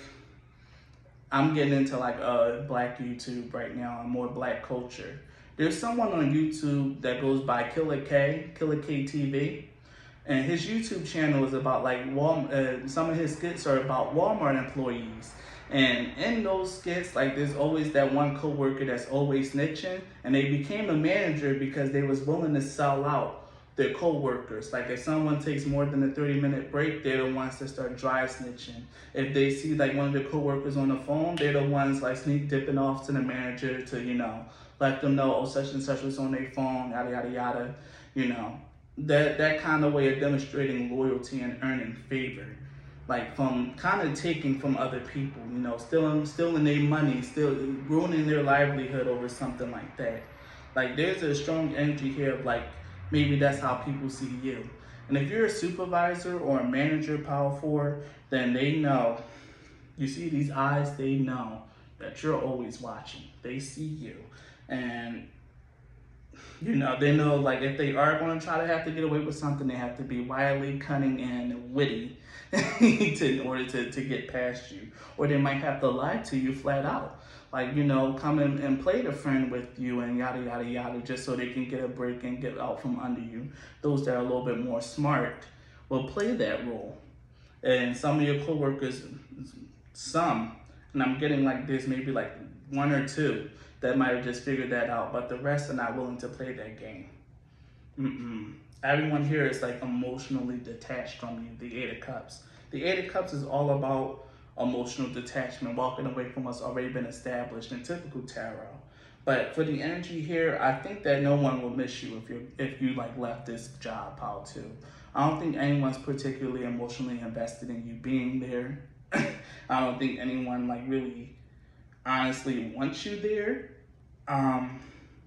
I'm getting into, like, black YouTube right now and more black culture. There's someone on YouTube that goes by Killer K TV. And his YouTube channel is about like some of his skits are about Walmart employees. And in those skits, like, there's always that one coworker that's always snitching, and they became a manager because they was willing to sell out their coworkers. Like, if someone takes more than a 30-minute break, they're the ones that start dry snitching. If they see like one of their coworkers on the phone, they're the ones like sneak dipping off to the manager to, let them know, oh, such and such was on their phone, yada yada yada, That kind of way of demonstrating loyalty and earning favor, like from kind of taking from other people, stealing their money, still ruining their livelihood over something like that. Like, there's a strong energy here of like, maybe that's how people see you. And if you're a supervisor or a manager, power forward, then they know, you see these eyes, they know that you're always watching. They see you. And they know, like, if they are going to try to have to get away with something, they have to be wily, cunning, and witty in order to get past you. Or they might have to lie to you flat out. Like, come in and play the friend with you and yada, yada, yada, just so they can get a break and get out from under you. Those that are a little bit more smart will play that role. And some of your coworkers, and I'm getting like this, maybe like 1 or 2, that might have just figured that out, but the rest are not willing to play that game. Everyone here is like emotionally detached from you, the 8 of Cups. The 8 of Cups is all about emotional detachment, walking away from what's already been established in typical tarot. But for the energy here, I think that no one will miss you if you like left this job, pile 2. I don't think anyone's particularly emotionally invested in you being there. I don't think anyone like really honestly wants you there.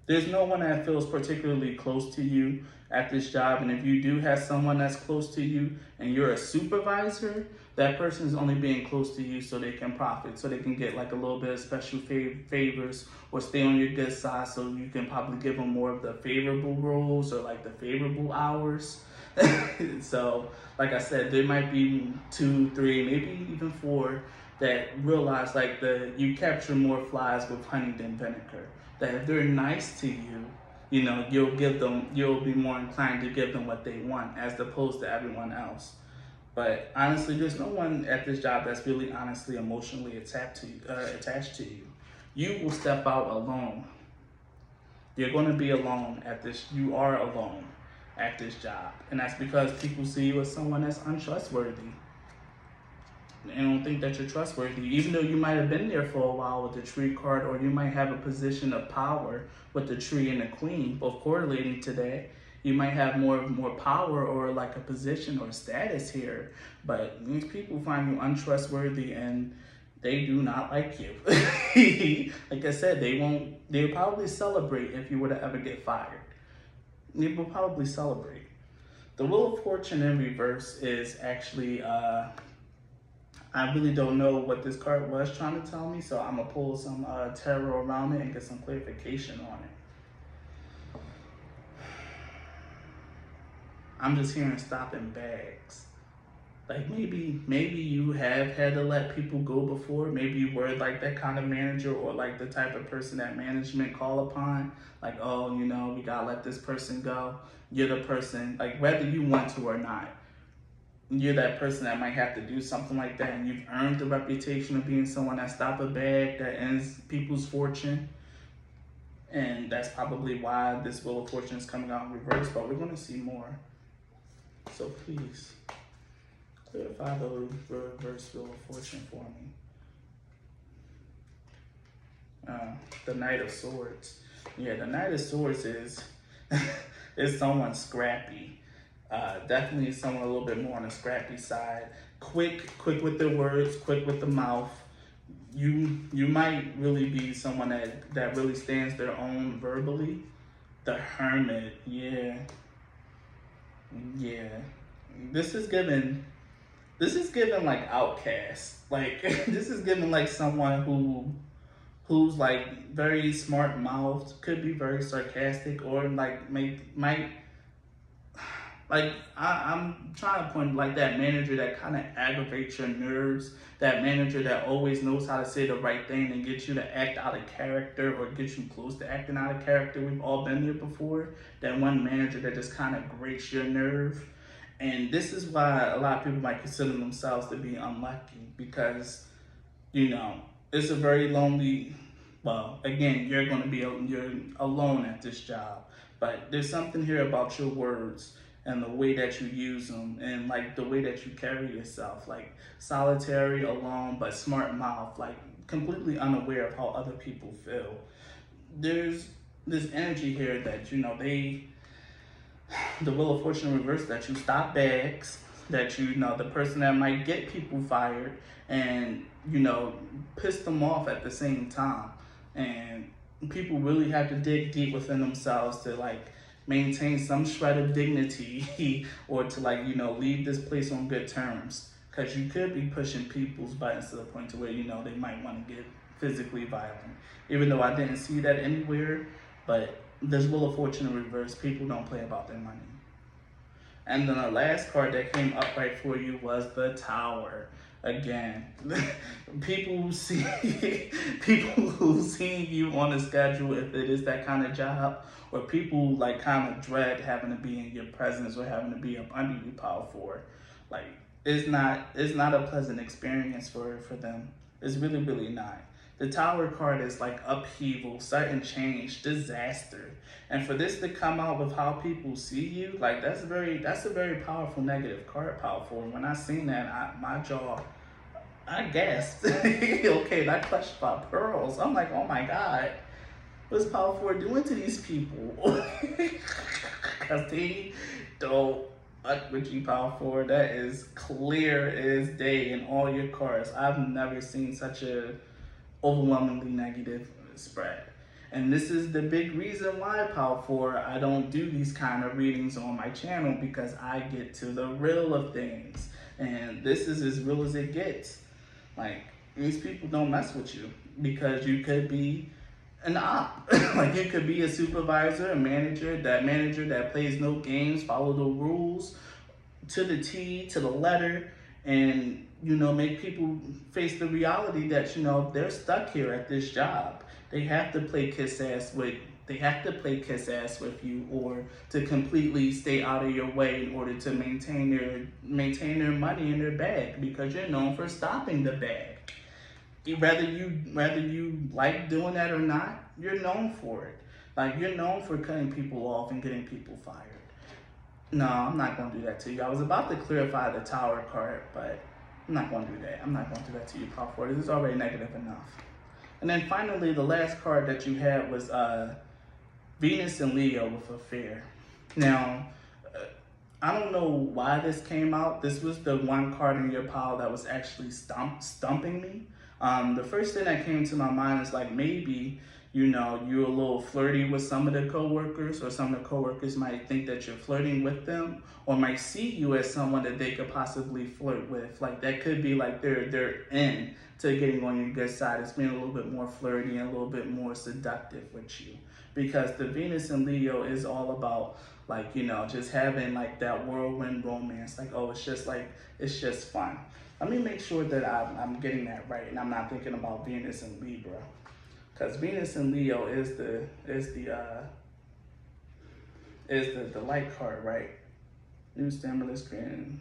There's no one that feels particularly close to you at this job, and if you do have someone that's close to you and you're a supervisor, that person is only being close to you so they can profit, so they can get like a little bit of special favors or stay on your good side, so you can probably give them more of the favorable roles or like the favorable hours. So like I said, there might be 2, 3, maybe even 4 that realize like you capture more flies with honey than vinegar. That if they're nice to you, you'll be more inclined to give them what they want as opposed to everyone else. But honestly, there's no one at this job that's really honestly emotionally attached to you. You will step out alone. You're going to be alone at this. You are alone at this job, and that's because people see you as someone that's untrustworthy. They don't think that you're trustworthy, even though you might have been there for a while with the Tree card, or you might have a position of power with the Tree and the Queen, both correlating to that. You might have more power or like a position or status here, but these people find you untrustworthy, and they do not like you. Like I said, they'll probably celebrate if you were to ever get fired. They will probably celebrate. The Wheel of Fortune in reverse is actually, I really don't know what this card was trying to tell me, so I'm gonna pull some tarot around it and get some clarification on it. I'm just hearing stopping bags. Like maybe you have had to let people go before. Maybe you were like that kind of manager, or like the type of person that management call upon. Like, oh, we gotta let this person go. You're the person, like whether you want to or not, you're that person that might have to do something like that, and you've earned the reputation of being someone that stop a bag that ends people's fortune. And that's probably why this Wheel of Fortune is coming out in reverse, but we're gonna see more. So please, clarify the reverse Wheel of Fortune for me. The Knight of Swords. Yeah, the Knight of Swords is is someone scrappy. Definitely someone a little bit more on the scrappy side. Quick with their words, quick with the mouth. You might really be someone that really stands their own verbally. The Hermit, yeah. This is given like outcast. Like this is given like someone who's like very smart mouthed, could be very sarcastic, or like might like I'm trying to point like that manager that kind of aggravates your nerves, that manager that always knows how to say the right thing and get you to act out of character or get you close to acting out of character. We've all been there before. That one manager that just kind of grates your nerve. And this is why a lot of people might consider themselves to be unlucky, because it's a very lonely, well, again, you're alone at this job, but there's something here about your words and the way that you use them, and like the way that you carry yourself, like solitary, alone, but smart mouth, like completely unaware of how other people feel. There's this energy here that, the Wheel of Fortune reverse, that you stop bags, that the person that might get people fired and, piss them off at the same time. And people really have to dig deep within themselves to like maintain some shred of dignity or to like, leave this place on good terms. Because you could be pushing people's buttons to the point to where, they might want to get physically violent. Even though I didn't see that anywhere, but this Wheel of Fortune in reverse, people don't play about their money. And then the last card that came upright for you was the Tower. Again, people who see you on a schedule, if it is that kind of job, or people like kind of dread having to be in your presence or having to be up under you, power for, like it's not a pleasant experience for them. It's really not. The Tower card is like upheaval, sudden change, disaster. And for this to come out with how people see you, like that's a very powerful negative card, powerful. And when I seen that, my jaw, I gasped. Okay, that clutched my pearls. I'm like, oh my God, what's Power 4 doing to these people? Because they don't fuck with you, Power 4. That is clear as day in all your cards. I've never seen such a overwhelmingly negative spread. And this is the big reason why, Power 4, I don't do these kind of readings on my channel, because I get to the real of things. And this is as real as it gets. Like, these people don't mess with you, because you could be an op. Like, you could be a supervisor, a manager that plays no games, follow the rules to the T, to the letter, and make people face the reality that they're stuck here at this job. They have to play kiss ass with you, or to completely stay out of your way in order to maintain their money in their bag, because you're known for stopping the bag. Whether you like doing that or not, you're known for it. Like, you're known for cutting people off and getting people fired. No, I'm not going to do that to you. I was about to clarify the Tower card, but I'm not going to do that. I'm not going to do that to you, Power 4. This is already negative enough. And then finally, the last card that you had was Venus and Leo with Affair. Now, I don't know why this came out. This was the one card in your pile that was actually stumping me. The first thing that came to my mind is like maybe, you know, you're a little flirty with some of the coworkers, or some of the coworkers might think that you're flirting with them, or might see you as someone that they could possibly flirt with. Like that could be like they're in to getting on your good side. It's being a little bit more flirty and a little bit more seductive with you, because the Venus in Leo is all about, like, you know, just having like that whirlwind romance. Like, oh, it's just fun. Let me make sure that I'm getting that right, and I'm not thinking about Venus in Libra, because Venus in Leo is the light card, right? New stimulus, creating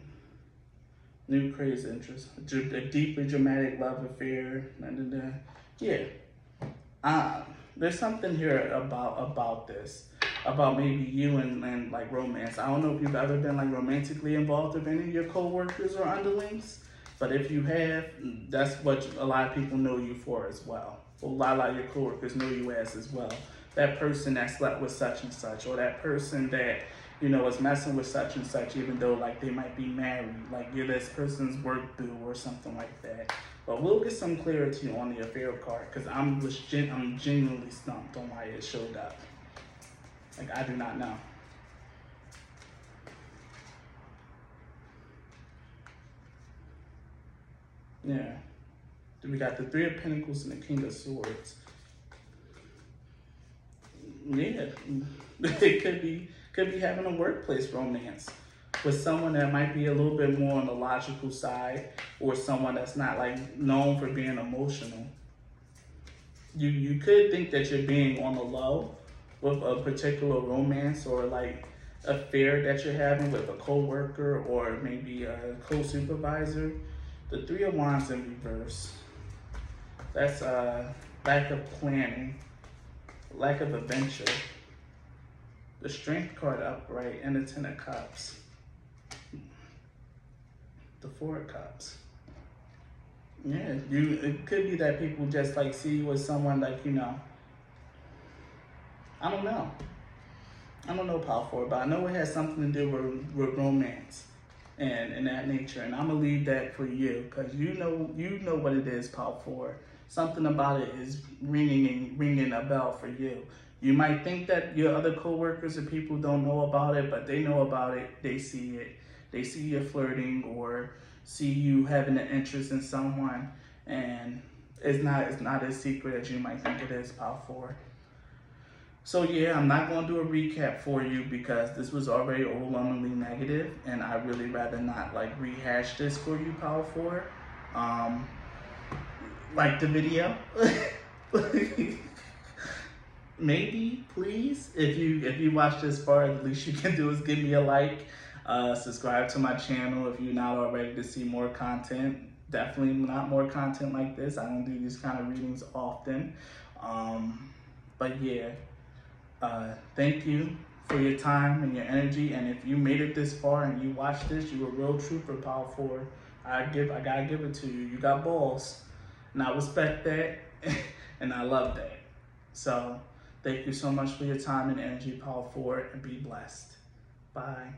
new crazy interest, a deeply dramatic love affair. Yeah, there's something here about this, about maybe you and like romance. I don't know if you've ever been like romantically involved with any of your coworkers or underlings, but if you have, that's what a lot of people know you for as well. Well, a lot of your coworkers know you as well. That person that slept with such and such, or that person that, you know, is messing with such and such, even though like they might be married, like you're this person's work boo or something like that. But we'll get some clarity on the affair card, because I'm genuinely stumped on why it showed up. Like, I do not know. Yeah. We got the Three of Pentacles and the King of Swords. Yeah. It could be having a workplace romance with someone that might be a little bit more on the logical side, or someone that's not like known for being emotional. You could think that you're being on the low with a particular romance or like affair that you're having with a coworker or maybe a co-supervisor. The Three of Wands in reverse. That's lack of planning, lack of adventure. The Strength card upright, and the Ten of Cups. The Four of Cups. Yeah, it could be that people just like see you as someone like, you know, I don't know. I don't know, Power Four, but I know it has something to do with romance and that nature. And I'm gonna leave that for you, because you know what it is, Power Four. Something about it is ringing a bell for you. You might think that your other coworkers or people don't know about it, but they know about it. They see it. They see you flirting or see you having an interest in someone, and it's not as secret as you might think it is, Power Four. So yeah, I'm not going to do a recap for you because this was already overwhelmingly negative, and I'd really rather not like rehash this for you, Power Four. Like the video. Maybe, please, if you watch this far, the least you can do is give me a like. Subscribe to my channel if you're not already, to see more content. Definitely not more content like this. I don't do these kind of readings often. But yeah, thank you for your time and your energy. And if you made it this far and you watched this, you a real trooper, Power Four. I gotta give it to you. You got balls, and I respect that, and I love that. So thank you so much for your time and energy, Power Four, and be blessed. Bye.